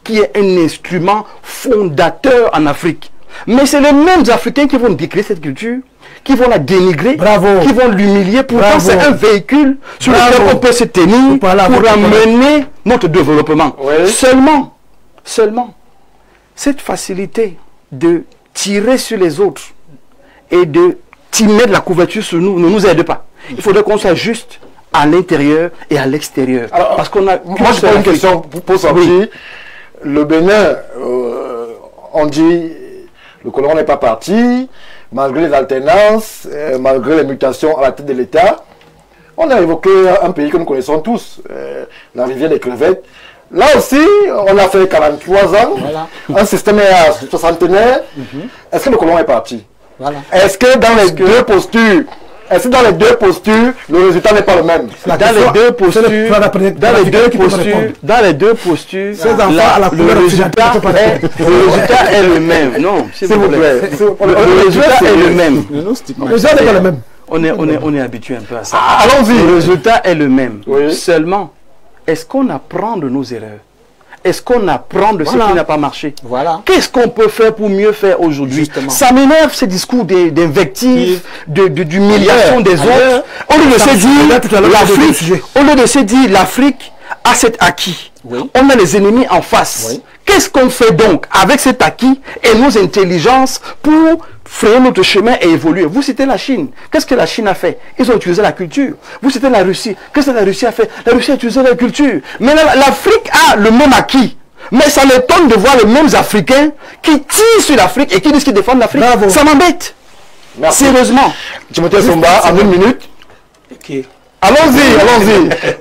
Speaker 3: qui est un instrument fondateur en Afrique. Mais c'est les mêmes Africains qui vont décrire cette culture, qui vont la dénigrer, qui vont l'humilier. Pourtant, c'est un véhicule sur lequel on peut se tenir pour amener notre développement. Oui. Seulement, cette facilité de tirer sur les autres et de mettre la couverture sur nous ne nous aide pas. Il faudrait qu'on soit juste à l'intérieur et à l'extérieur. Parce qu'on a...
Speaker 1: Moi, je pose une question pour sortir. Oui. Le Bénin, on dit, le colon n'est pas parti, malgré les alternances, malgré les mutations à la tête de l'État. On a évoqué un pays que nous connaissons tous, la rivière des crevettes. Là aussi, on a fait 43 ans, voilà. Un système est à soixantenaire. Est-ce que le colon est parti? Voilà. Est-ce que dans les deux postures, le résultat n'est pas le même?
Speaker 3: Dans les deux postures, le résultat est le même. Non, s'il vous plaît. Le résultat est le même. Le résultat n'est pas le même. On est habitué un peu à ça.
Speaker 1: Allons-y.
Speaker 3: Le résultat est le même. Oui. Seulement, est-ce qu'on apprend de nos erreurs? Est-ce qu'on apprend de ce qui n'a pas marché? Voilà. Qu'est-ce qu'on peut faire pour mieux faire aujourd'hui? Ça m'énerve ces discours d'invectives, d'humiliation des autres. Au lieu de se dire l'Afrique a cet acquis. Oui. On a les ennemis en face. Oui. Qu'est-ce qu'on fait donc avec cet acquis et nos intelligences pour frayer notre chemin et évoluer? Vous citez la Chine. Qu'est-ce que la Chine a fait? Ils ont utilisé la culture. Vous citez la Russie. Qu'est-ce que la Russie a fait? La Russie a utilisé la culture. Mais l'Afrique a le même acquis. Mais ça m'étonne de voir les mêmes Africains qui tirent sur l'Afrique et qui disent qu'ils défendent l'Afrique. Ça m'embête. Sérieusement.
Speaker 1: Timothée Somba, en 1 minute.
Speaker 2: Ok.
Speaker 1: Allons-y.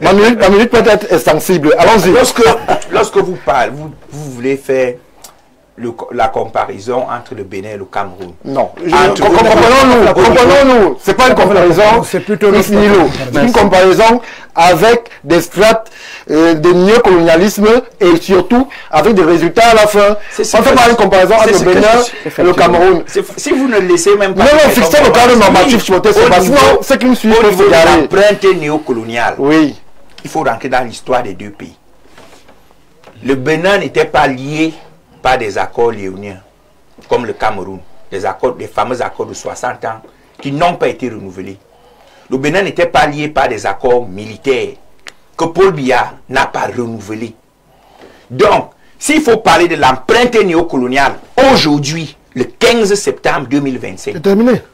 Speaker 1: Ma minute peut être sensible. Allons-y.
Speaker 4: Lorsque vous parlez, vous voulez faire la comparaison entre le Bénin et le Cameroun.
Speaker 1: Non. Comprenons-nous. C'est pas une comparaison.
Speaker 7: C'est plutôt
Speaker 1: une comparaison avec des strates de néocolonialisme et surtout avec des résultats à la fin. On fait pas une comparaison entre le Bénin et le Cameroun.
Speaker 4: Si vous ne laissez même pas...
Speaker 1: Non, fixez le cadre normatif, sinon c'est qu'une suite.
Speaker 4: Au niveau de l'empreinte néocoloniale,
Speaker 1: oui,
Speaker 4: il faut rentrer dans l'histoire des deux pays. Le Bénin n'était pas lié par des accords léoniens, comme le Cameroun, les fameux accords de 60 ans qui n'ont pas été renouvelés. Le Bénin n'était pas lié par des accords militaires que Paul Biya n'a pas renouvelés. Donc, s'il faut parler de l'empreinte néocoloniale, aujourd'hui, le 15 septembre 2025,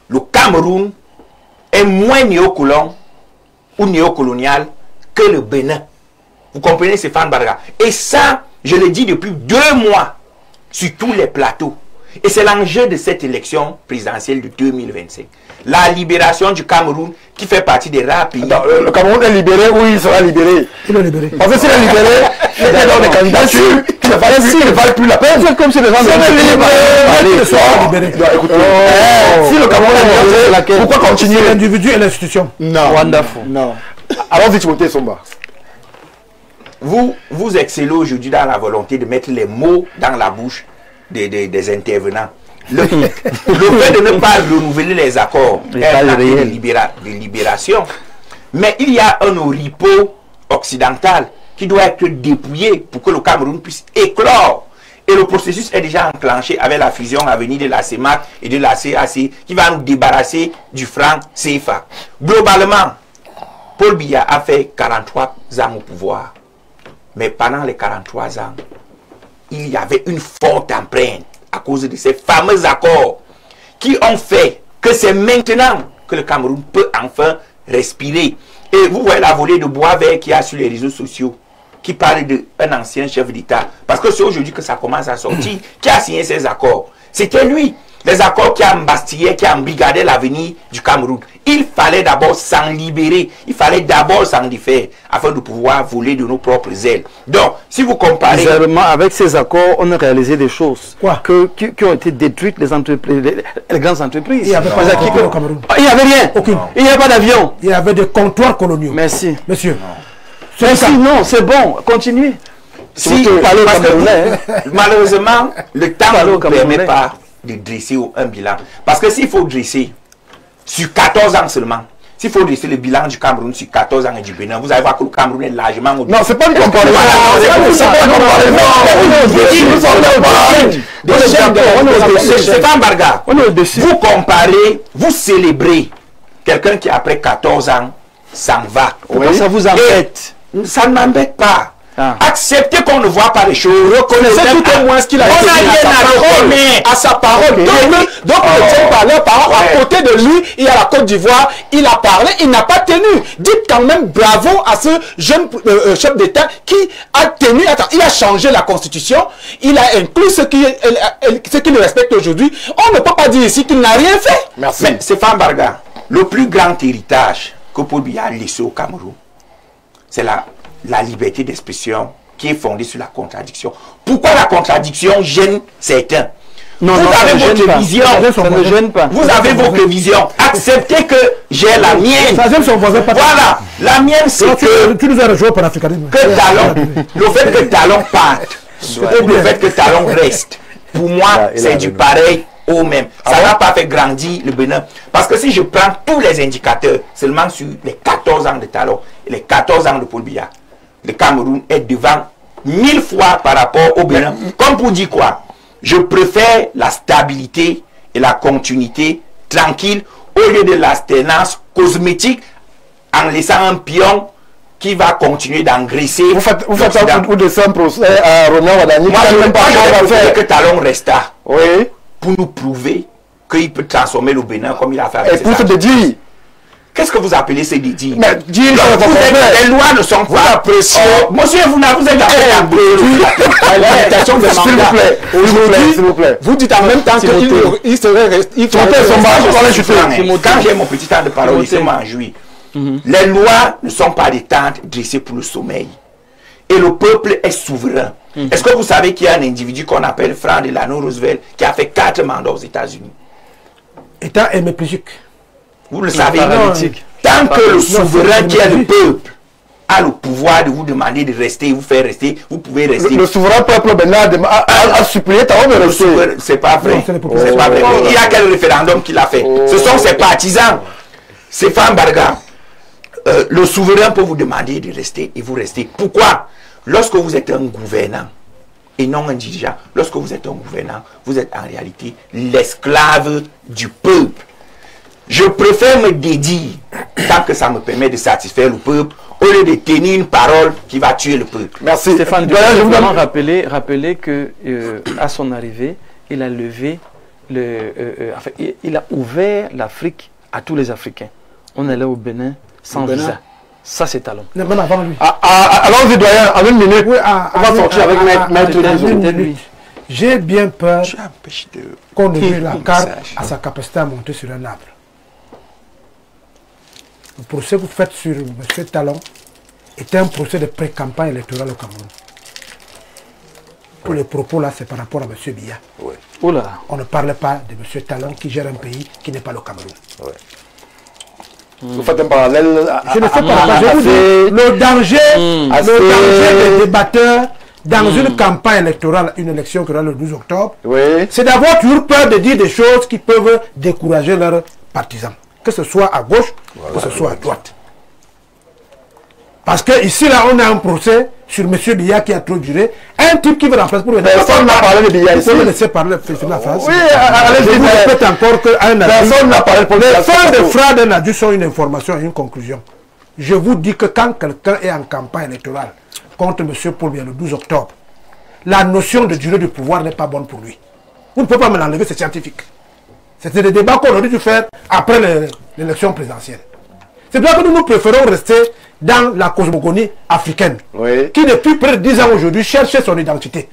Speaker 4: le Cameroun est moins néocolon ou néocolonial que le Bénin. Vous comprenez, Stéphane Barga? Et ça, je le dis depuis 2 mois sur tous les plateaux. Et c'est l'enjeu de cette élection présidentielle de 2025. La libération du Cameroun qui fait partie des rares pays.
Speaker 1: Le Cameroun est libéré ou il sera libéré? Il est libéré. Parce que s'il est libéré, il est dans des candidatures qui ne valent plus la peine. C'est comme si les gens étaient libérés. Si le Cameroun est libéré, pourquoi continuer
Speaker 7: l'individu et l'institution?
Speaker 1: Non.
Speaker 7: Wonderful.
Speaker 1: Non. Alors, Timothée Somba.
Speaker 4: Vous excellez aujourd'hui dans la volonté de mettre les mots dans la bouche des intervenants. Le fait de ne pas renouveler les accords est un acte de libération. Mais il y a un oripeau occidental qui doit être dépouillé pour que le Cameroun puisse éclore. Et le processus est déjà enclenché avec la fusion à venir de la CEMAC et de la CAC qui va nous débarrasser du franc CFA. Globalement, Paul Biya a fait 43 ans au pouvoir. Mais pendant les 43 ans, il y avait une forte empreinte à cause de ces fameux accords qui ont fait que c'est maintenant que le Cameroun peut enfin respirer. Et vous voyez la volée de bois vert qu'il y a sur les réseaux sociaux qui parle d'un ancien chef d'État. Parce que c'est aujourd'hui que ça commence à sortir. Qui a signé ces accords? C'était lui. Les accords qui embastillaient, qui embrigadaient l'avenir du Cameroun. Il fallait d'abord s'en libérer. Il fallait d'abord s'en défaire afin de pouvoir voler de nos propres ailes. Donc, si vous comparez...
Speaker 3: Bizarrement, avec ces accords, on a réalisé des choses qui ont été détruites, les entreprises, les grandes entreprises.
Speaker 7: Il n'y avait pas d'accords au Cameroun.
Speaker 3: Il n'y avait rien.
Speaker 7: Aucune.
Speaker 3: Il n'y avait pas d'avion.
Speaker 7: Il y avait des comptoirs coloniaux.
Speaker 3: Merci.
Speaker 7: Monsieur.
Speaker 3: Merci, non, c'est bon. Continuez.
Speaker 4: Si, malheureusement, le temps ne permet pas de dresser un bilan. Parce que s'il faut dresser sur 14 ans seulement, s'il faut dresser le bilan du Cameroun sur 14 ans et du Bénin, vous allez voir que le Cameroun est largement...
Speaker 1: Non, c'est pas une comparaison.
Speaker 4: C'est pas un barga. Vous comparez, vous célébrez quelqu'un qui après 14 ans s'en va.
Speaker 3: Ça vous embête?
Speaker 4: Ça ne m'embête pas. Acceptez qu'on ne voit pas les choses.
Speaker 2: Reconnaissez tout au moins ce qu'il a dit à sa parole. Donc le tient par leur parole. À côté de lui, il y a la Côte d'Ivoire. Il a parlé, il n'a pas tenu. Dites quand même bravo à ce jeune chef d'État qui a tenu. Attends, il a changé la constitution. Il a inclus ce qu'il respecte aujourd'hui. On ne peut pas dire ici qu'il n'a rien fait.
Speaker 4: Merci. Mais Stéphane Barga, le plus grand héritage que Paul Biya a laissé au Cameroun, c'est la liberté d'expression qui est fondée sur la contradiction. Pourquoi la contradiction gêne certains? Vous avez votre vision.
Speaker 3: Ça ne gêne pas.
Speaker 4: Vous avez votre vision. Acceptez que j'ai la mienne. Voilà. La mienne, c'est que...
Speaker 7: Tu nous as rejoint par l'africanisme.
Speaker 4: Le fait que Talon parte, ou le fait que Talon reste, pour moi, c'est du pareil au même. Ça n'a pas fait grandir le Bénin. Parce que si je prends tous les indicateurs, seulement sur les 14 ans de Talon et les 14 ans de Paul Biya, le Cameroun est devant 1000 fois par rapport au Bénin. Comme pour dire quoi? Je préfère la stabilité et la continuité tranquille au lieu de l'alternance cosmétique en laissant un pion qui va continuer d'engraisser.
Speaker 1: Vous faites un coup de simple procès à Ronan Wadani.
Speaker 4: Moi, je ne veux pas que Talon resta.
Speaker 1: Oui.
Speaker 4: Pour nous prouver qu'il peut transformer le Bénin comme il a fait avec
Speaker 1: et pour se dire.
Speaker 4: Qu'est-ce que vous appelez ces dédits?
Speaker 1: Mais dire
Speaker 4: les lois ne sont pas appréciées. Monsieur, vous êtes
Speaker 1: s'il vous plaît.
Speaker 2: Vous dites en même temps qu'il serait resté.
Speaker 4: Quand j'ai mon petit temps de parole, il se m'en jouit. Les lois ne sont pas des tentes dressées pour le sommeil. Et le peuple est souverain. Est-ce que vous savez qu'il y a un individu qu'on appelle Frank Delano Roosevelt qui a fait 4 mandats aux États-Unis?
Speaker 7: État hémiplégique.
Speaker 4: Vous le savez,
Speaker 3: Tant
Speaker 4: que le souverain qui est le peuple a le pouvoir de vous demander de rester, vous faire rester, vous pouvez rester.
Speaker 1: Le souverain peuple a supplié ta homme de rester.
Speaker 4: C'est pas vrai.
Speaker 7: C'est
Speaker 4: pas vrai. Il y a quel référendum qu'il a fait? Ce sont ses partisans. C'est Fambarga. Le souverain peut vous demander de rester et vous restez. Pourquoi? Lorsque vous êtes un gouvernant et non un dirigeant, lorsque vous êtes un gouvernant, vous êtes en réalité l'esclave du peuple. Je préfère me dédier, tant que ça me permet de satisfaire le peuple, au lieu de tenir une parole qui va tuer le peuple.
Speaker 3: Merci. Stéphane, je voudrais rappeler que à son arrivée, il a levé, il a ouvert l'Afrique à tous les Africains. On allait au Bénin sans visa. Ça, c'est talent.
Speaker 7: Même avant lui.
Speaker 1: Allons-y, doyen, en une minute. Oui, on va sortir avec Maître
Speaker 7: Dizo. J'ai bien peur qu'on ouvre la carte à sa capacité à monter sur un arbre. Le procès que vous faites sur M. Talon est un procès de pré-campagne électorale au Cameroun. Tous les propos là, c'est par rapport à M. Biya.
Speaker 3: Oui.
Speaker 7: On ne parle pas de M. Talon qui gère un pays qui n'est pas le Cameroun.
Speaker 1: Oui. Vous faites un parallèle.
Speaker 7: Je ne fais pas. Je vous dis, le danger des débatteurs dans une campagne électorale, une élection qui aura le 12 octobre, c'est d'avoir toujours peur de dire des choses qui peuvent décourager leurs partisans. Que ce soit à gauche, que ce soit à droite. Parce que ici, là, on a un procès sur M. Biya qui a trop duré. Un type qui veut remplacer pour le...
Speaker 1: Personne n'a parlé de Biya ici.
Speaker 7: Vous me laissez parler, la phrase.
Speaker 1: Oui, allez-y.
Speaker 7: Je vous répète encore qu'un
Speaker 1: personne n'a parlé pour
Speaker 7: les fins de phrase d'un adulte sont une information et une conclusion. Je vous dis que quand quelqu'un est en campagne électorale contre M. Paul Biya le 12 octobre, la notion de durée du pouvoir n'est pas bonne pour lui. Vous ne pouvez pas me l'enlever, c'est scientifique. C'était des débats qu'on aurait dû faire après l'élection présidentielle. C'est pour ça que nous préférons rester dans la cosmogonie africaine, qui depuis près de 10 ans aujourd'hui cherche son identité.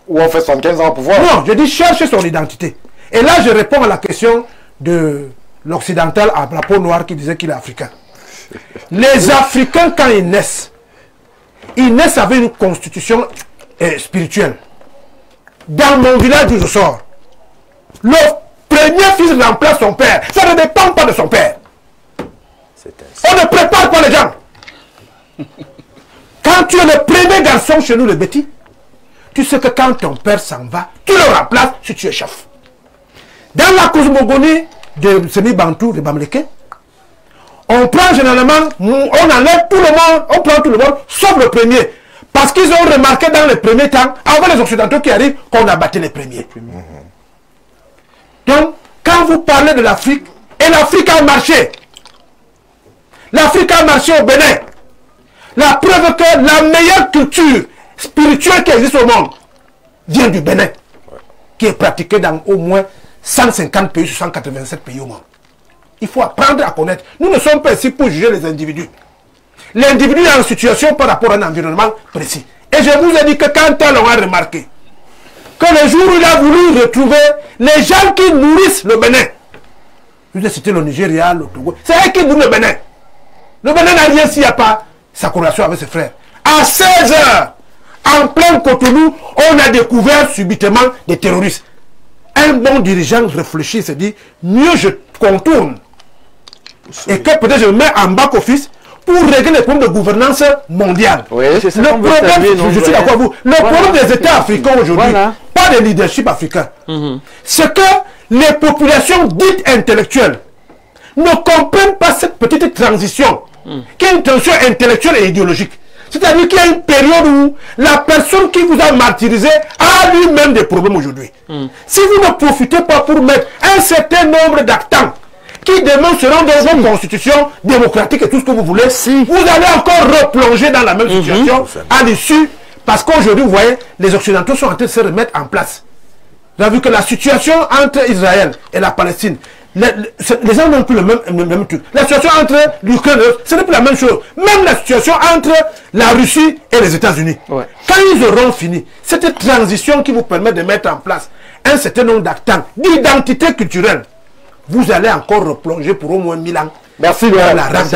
Speaker 1: Ou on fait 75 ans au pouvoir.
Speaker 7: Non, je dis cherche son identité. Et là, je réponds à la question de l'occidental à la peau noire qui disait qu'il est africain. Les Africains, quand ils naissent avec une constitution spirituelle. Dans mon village d'où je sors, le premier fils remplace son père. Ça ne dépend pas de son père. On ne prépare pas les gens. Quand tu es le premier garçon chez nous, le Betty, tu sais que quand ton père s'en va, tu le remplaces si tu es chef. Dans la cosmogonie de semi-bantou, de Bamileke, on prend généralement, on enlève tout le monde, on prend tout le monde, sauf le premier. Parce qu'ils ont remarqué dans les premiers temps, avant les Occidentaux qui arrivent, qu'on a battu les premiers. Donc, quand vous parlez de l'Afrique, et l'Afrique a marché. L'Afrique a marché au Bénin. La preuve que la meilleure culture spirituelle qui existe au monde vient du Bénin, qui est pratiquée dans au moins 150 pays sur 187 pays au monde. Il faut apprendre à connaître. Nous ne sommes pas ici pour juger les individus. L'individu est en situation par rapport à un environnement précis. Et je vous ai dit que quand on a remarqué que le jour où il a voulu retrouver les gens qui nourrissent le Bénin, je vous ai cité le Nigeria, le Togo, c'est eux qui nourrissent le Bénin. Le Bénin n'a rien s'il n'y a pas sa corrélation avec ses frères. À 16 heures, en plein Cotonou, on a découvert subitement des terroristes. Un bon dirigeant réfléchit, se dit, mieux je contourne. Et que peut-être je me mets en back-office pour régler les problèmes de gouvernance mondiale.
Speaker 3: Oui,
Speaker 7: le problème, je suis d'accord avec vous, le problème des États africains aujourd'hui, pas de leadership africain, c'est que les populations dites intellectuelles ne comprennent pas cette petite transition, qui est une transition intellectuelle et idéologique. C'est-à-dire qu'il y a une période où la personne qui vous a martyrisé a lui-même des problèmes aujourd'hui. Si vous ne profitez pas pour mettre un certain nombre d'actants qui demain seront dans une constitution démocratique et tout ce que vous voulez, vous allez encore replonger dans la même situation à l'issue, parce qu'aujourd'hui, vous voyez, les Occidentaux sont en train de se remettre en place. Vous avez vu que la situation entre Israël et la Palestine, les gens n'ont plus le même truc. La situation entre l'Ukraine, ce n'est plus la même chose. Même la situation entre la Russie et les États-Unis. Quand ils auront fini, cette transition qui vous permet de mettre en place un certain nombre d'actants, d'identité culturelle, vous allez encore replonger pour au moins 1000 ans
Speaker 1: Merci, merci.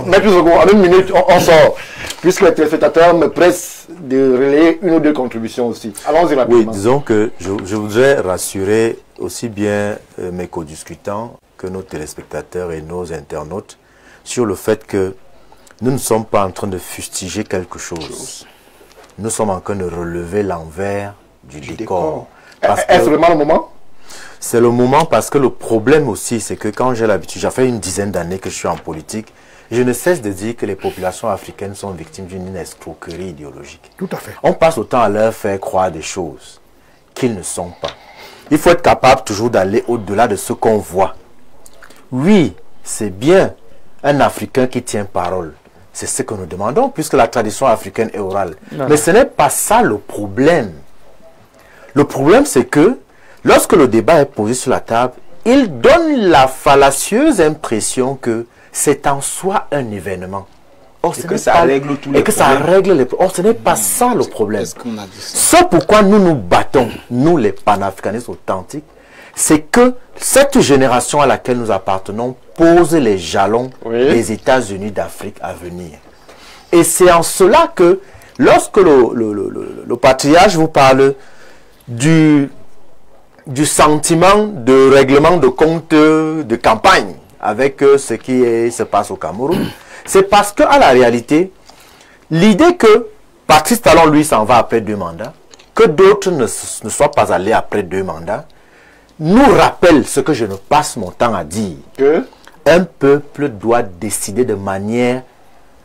Speaker 1: Mais plus en une minute, on sort. Puisque les téléspectateurs me pressent de relayer une ou deux contributions aussi. Allons-y rapidement.
Speaker 5: Oui, disons que je voudrais rassurer aussi bien mes co-discutants que nos téléspectateurs et nos internautes sur le fait que nous ne sommes pas en train de fustiger quelque chose. Nous sommes en train de relever l'envers du décor.
Speaker 1: Est-ce vraiment le moment?
Speaker 5: C'est le moment parce que le problème aussi, c'est que quand j'ai l'habitude, j'ai fait une dizaine d'années que je suis en politique, je ne cesse de dire que les populations africaines sont victimes d'une escroquerie idéologique.
Speaker 7: Tout à fait.
Speaker 5: On passe autant à leur faire croire des choses qu'ils ne sont pas. Il faut être capable toujours d'aller au-delà de ce qu'on voit. Oui, c'est bien un Africain qui tient parole. C'est ce que nous demandons, puisque la tradition africaine est orale. Mais ce n'est pas ça le problème. Le problème, c'est que lorsque le débat est posé sur la table, il donne la fallacieuse impression que c'est en soi un événement. Or,
Speaker 4: et que ça règle tous les
Speaker 5: problèmes. Or, ce n'est pas ça le problème. C'est pourquoi nous nous battons, nous les panafricanistes authentiques, c'est que cette génération à laquelle nous appartenons pose les jalons des États-Unis d'Afrique à venir. Et c'est en cela que, lorsque le patriarche vous parle du sentiment de règlement de compte de campagne avec ce qui se passe au Cameroun, c'est parce que, à la réalité, l'idée que Patrice Talon, lui, s'en va après 2 mandats, que d'autres ne soient pas allés après 2 mandats, nous rappelle ce que je ne passe mon temps à dire.
Speaker 1: Que
Speaker 5: un peuple doit décider de manière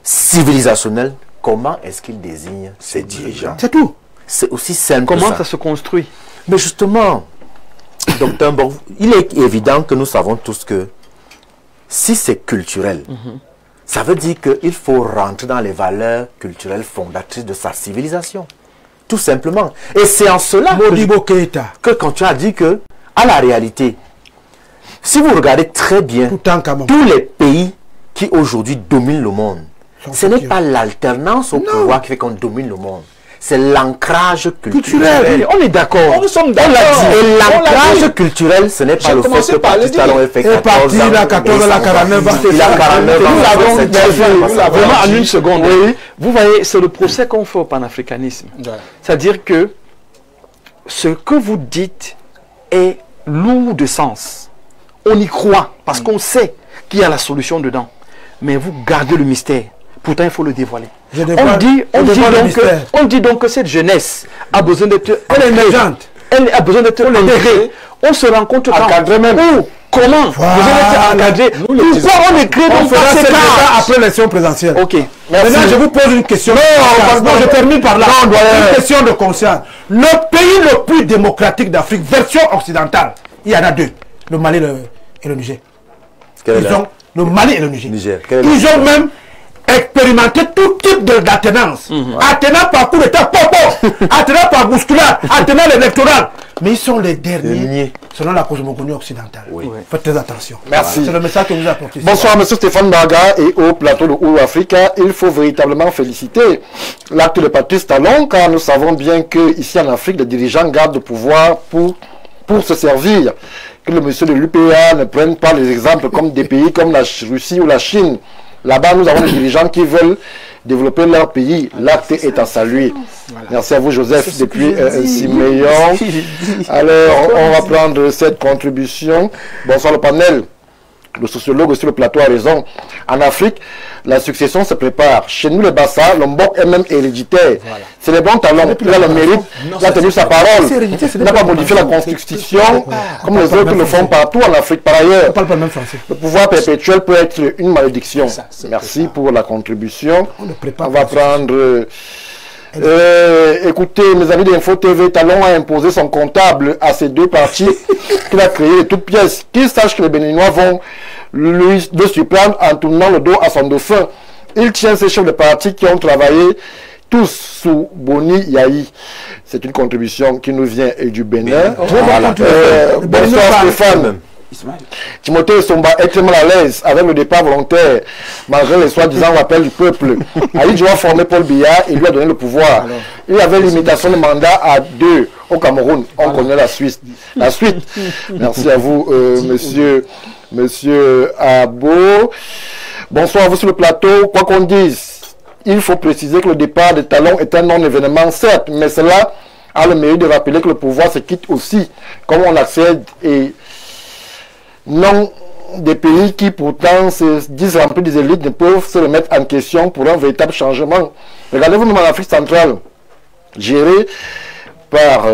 Speaker 5: civilisationnelle comment est-ce qu'il désigne ses dirigeants.
Speaker 7: C'est tout.
Speaker 5: C'est aussi simple.
Speaker 3: Comment ça se construit?
Speaker 5: Mais justement, docteur, bon, il est évident que nous savons tous que si c'est culturel, ça veut dire qu'il faut rentrer dans les valeurs culturelles fondatrices de sa civilisation. Tout simplement. Et c'est en cela que quand tu as dit que, à la réalité, si vous regardez très bien, tous les pays qui aujourd'hui dominent le monde, ce n'est pas l'alternance au pouvoir qui fait qu'on domine le monde. C'est l'ancrage culturel.
Speaker 3: On est d'accord.
Speaker 5: Nous sommes d'accord. Et l'ancrage culturel, ce n'est pas le fait que Patrice Talon ait fait 14 ans.
Speaker 7: Il a 49 ans.
Speaker 5: Il a 49 ans.
Speaker 3: Vraiment en une seconde. Vous voyez, c'est le procès qu'on fait au panafricanisme. C'est-à-dire que ce que vous dites est lourd de sens. On y croit parce qu'on sait qu'il y a la solution dedans. Mais vous gardez le mystère. Pourtant, il faut le dévoiler. On dit donc que cette jeunesse a besoin d'être... Elle a besoin d'être encadrée. On se rend compte
Speaker 1: encadrée même.
Speaker 3: Comment besoin d'être encadré. Pourquoi on écrit donc pas ces cas
Speaker 7: après l'élection présidentielle?
Speaker 3: Ok.
Speaker 7: Maintenant, je vous pose une question. Non, je termine par là. Une question de conscience. Le pays le plus démocratique d'Afrique, version occidentale, il y en a 2. Le Mali et le Niger. Le Mali et le Niger. Ils ont même expérimenter tout type d'alternance. Alternant par coup d'état, alternant par bousculade, alternant l'électoral. Mais ils sont les derniers, selon la cosmogonie occidentale. Faites très attention.
Speaker 1: Merci.
Speaker 7: C'est le message que vous apportez.
Speaker 1: Bonsoir, M. Stéphane Barga et au plateau de Ouro Africa. Il faut véritablement féliciter l'acte de Patrice Talon, car nous savons bien qu'ici en Afrique, les dirigeants gardent le pouvoir pour se servir. Que le monsieur de l'UPA ne prenne pas les exemples comme des pays comme la Russie ou la Chine. Là-bas, nous avons des dirigeants qui veulent développer leur pays. L'acte est à saluer. Voilà. Merci à vous, Joseph, depuis Siméon. Alors, on va prendre cette contribution. Bonsoir, le panel. Le sociologue sur le plateau a raison. En Afrique, la succession se prépare. Chez nous, le Bassa, l'Ombok est même héréditaire. Voilà. C'est les bons talents. Il a le mérite, il a tenu sa parole. Il n'a pas modifié la constitution comme les autres le font partout en Afrique par ailleurs. Le pouvoir perpétuel peut être une malédiction. Merci pour la contribution. On va prendre... écoutez, mes amis d'Info TV, Talon a imposé son comptable à ces 2 partis qu'il a créé de toutes pièces. Qu'il sache que les Béninois vont le surprendre en tournant le dos à son dauphin. Il tient ces chefs de parti qui ont travaillé tous sous Boni Yahi. C'est une contribution qui nous vient du Bénin. Bonsoir Stéphane.
Speaker 4: Ismaël.
Speaker 1: Timothée Somba est très mal à l'aise avec le départ volontaire, malgré les soi-disant rappels du peuple. Ali Joa a formé Paul Biya et lui a donné le pouvoir. Il y avait limitation de mandat à 2 au Cameroun. On connaît la suite. Merci à vous, monsieur Abo. Bonsoir à vous sur le plateau. Quoi qu'on dise, il faut préciser que le départ des Talons est un non-événement, certes, mais cela a le mérite de rappeler que le pouvoir se quitte aussi, comme on l'accède, et non des pays qui pourtant se disent remplis des élites ne peuvent se remettre en question pour un véritable changement. Regardez-vous même en Afrique centrale, gérée par...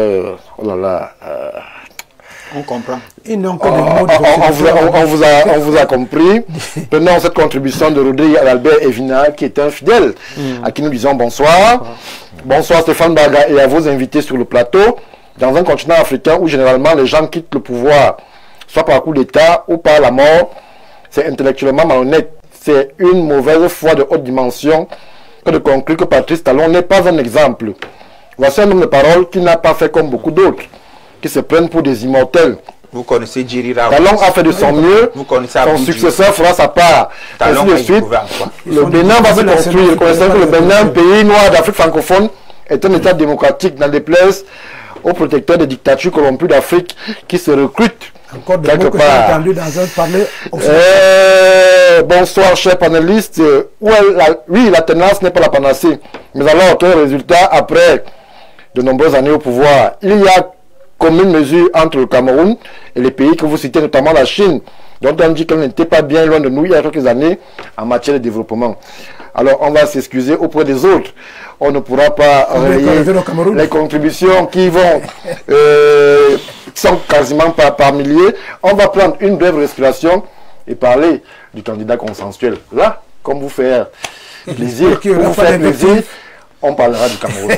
Speaker 2: on comprend.
Speaker 1: On vous a compris. Prenons cette contribution de Rodrigue Albert Evina, qui est un fidèle, à qui nous disons bonsoir. Bonsoir Stéphane Baga et à vos invités sur le plateau. Dans un continent africain où généralement les gens quittent le pouvoir, soit par coup d'État ou par la mort, c'est intellectuellement malhonnête. C'est une mauvaise foi de haute dimension que de conclure que Patrice Talon n'est pas un exemple. Voici un homme de parole qui n'a pas fait comme beaucoup d'autres, qui se prennent pour des immortels.
Speaker 4: Vous connaissez Djiri Raoult.
Speaker 1: Talon a fait de son mieux, son
Speaker 4: Abidou.
Speaker 1: successeur fera sa part.
Speaker 4: Talon
Speaker 1: Ainsi de suite, le Bénin va se construire. Connaissez que le Bénin, pays noir d'Afrique francophone, est un État démocratique, n'en déplaise aux protecteurs des dictatures corrompues d'Afrique qui se recrutent.
Speaker 7: Encore des
Speaker 1: quelque
Speaker 7: mots que
Speaker 1: part.
Speaker 7: j'ai entendu dans un parler.
Speaker 1: Bonsoir, chers panélistes. Oui, la tendance n'est pas la panacée. Mais alors, quel résultat après de nombreuses années au pouvoir? Il y a commune mesure entre le Cameroun et les pays que vous citez, notamment la Chine, dont on dit qu'elle n'était pas bien loin de nous il y a quelques années en matière de développement. Alors, on va s'excuser auprès des autres. On ne pourra pas relayer les contributions qui vont, qui sont quasiment par milliers. On va prendre une brève respiration et parler du candidat consensuel. Là, comme vous faire plaisir, pour vous faire plaisir, on parlera du Cameroun.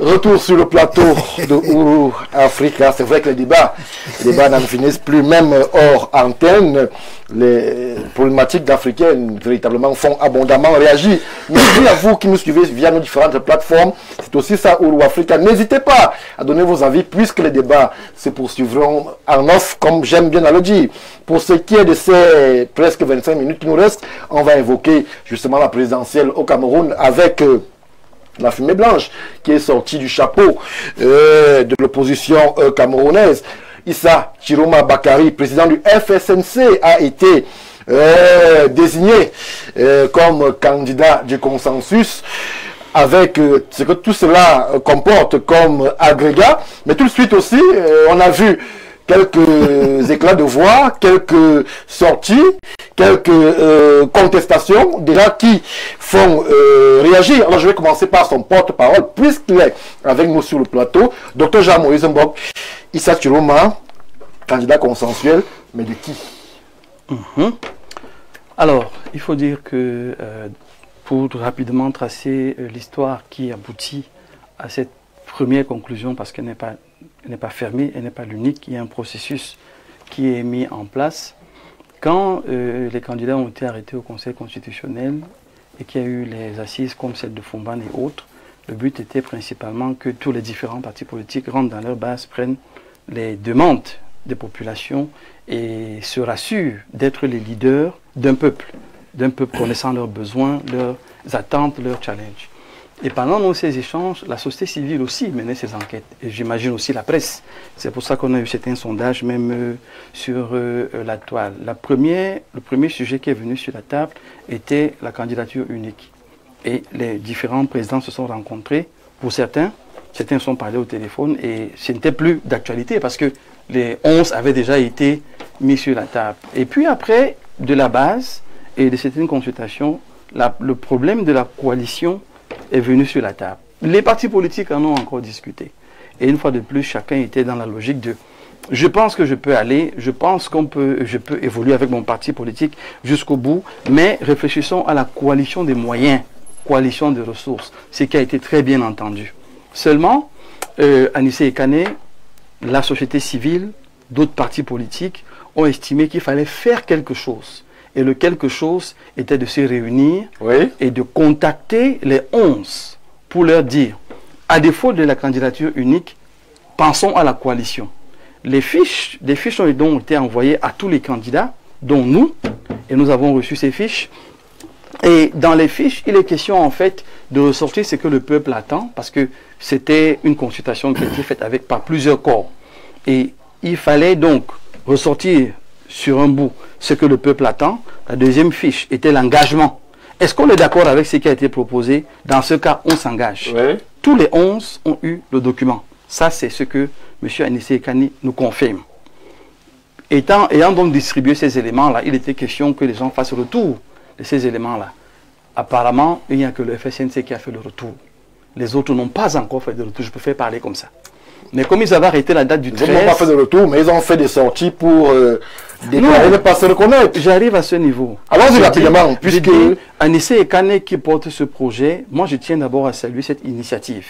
Speaker 1: Retour sur le plateau de Ouro Africa. C'est vrai que les débats n'en finissent plus, même hors antenne. Les problématiques d'Africains véritablement font abondamment réagir. Merci à vous qui nous suivez via nos différentes plateformes. C'est aussi ça, Ouro Africa. N'hésitez pas à donner vos avis puisque les débats se poursuivront en off, comme j'aime bien à le dire. Pour ce qui est de ces presque 25 minutes qui nous restent, on va évoquer justement la présidentielle au Cameroun avec... la fumée blanche qui est sortie du chapeau de l'opposition camerounaise. Issa Chiroma Bakari, président du FSNC, a été désigné comme candidat du consensus avec ce que tout cela comporte comme agrégat. Mais tout de suite aussi, on a vu quelques éclats de voix, quelques sorties, quelques contestations déjà qui font réagir. Alors je vais commencer par son porte-parole, puisqu'il est avec nous sur le plateau, Dr Jean-Moïse Mbok, Issa Chiroma, candidat consensuel, mais de qui?
Speaker 3: Alors, il faut dire que pour rapidement tracer l'histoire qui aboutit à cette première conclusion, parce qu'elle n'est pas fermée, elle n'est pas l'unique, il y a un processus qui est mis en place. Quand les candidats ont été arrêtés au Conseil constitutionnel et qu'il y a eu les assises comme celle de Fumban et autres, le but était principalement que tous les différents partis politiques rentrent dans leur base, prennent les demandes des populations et se rassurent d'être les leaders d'un peuple connaissant leurs besoins, leurs attentes, leurs challenges. Et pendant ces échanges, la société civile aussi menait ses enquêtes. Et j'imagine aussi la presse. C'est pour ça qu'on a eu certains sondages même sur la toile. Le premier sujet qui est venu sur la table était la candidature unique. Et les différents présidents se sont rencontrés. Pour certains sont parlés au téléphone et ce n'était plus d'actualité parce que les 11 avaient déjà été mis sur la table. Et puis après, de la base et de certaines consultations, le problème de la coalition est venu sur la table. Les partis politiques en ont encore discuté. Et une fois de plus, chacun était dans la logique de je pense que je peux aller, je pense je peux évoluer avec mon parti politique jusqu'au bout, mais réfléchissons à la coalition des moyens, coalition des ressources, ce qui a été très bien entendu. Seulement, Anissé Ekane, la société civile, d'autres partis politiques ont estimé qu'il fallait faire quelque chose. Et le quelque chose était de se réunir et de contacter les 11 pour leur dire, à défaut de la candidature unique, pensons à la coalition. Des fiches ont donc été envoyées à tous les candidats, dont nous, et nous avons reçu ces fiches. Et dans les fiches, il est question en fait de ressortir ce que le peuple attend, parce que c'était une consultation qui a été faite par plusieurs corps. Et il fallait donc ressortir sur un bout ce que le peuple attend. La deuxième fiche était l'engagement. Est-ce qu'on est d'accord avec ce qui a été proposé? Dans ce cas, on s'engage. Tous les 11 ont eu le document. Ça, c'est ce que M. Anissé Ekane nous confirme. Ayant donc distribué ces éléments-là, il était question que les gens fassent retour de ces éléments-là. Apparemment, il n'y a que le FSNC qui a fait le retour. Les autres n'ont pas encore fait de retour. Je préfère parler comme ça. Mais comme ils avaient arrêté la date du 13...
Speaker 1: Ils n'ont pas fait de retour, mais ils ont fait des sorties pour déclarer ne pas se reconnaître.
Speaker 3: J'arrive à ce niveau.
Speaker 1: Allons-y rapidement, puisque...
Speaker 3: Anissé Ekane qui porte ce projet, moi je tiens d'abord à saluer cette initiative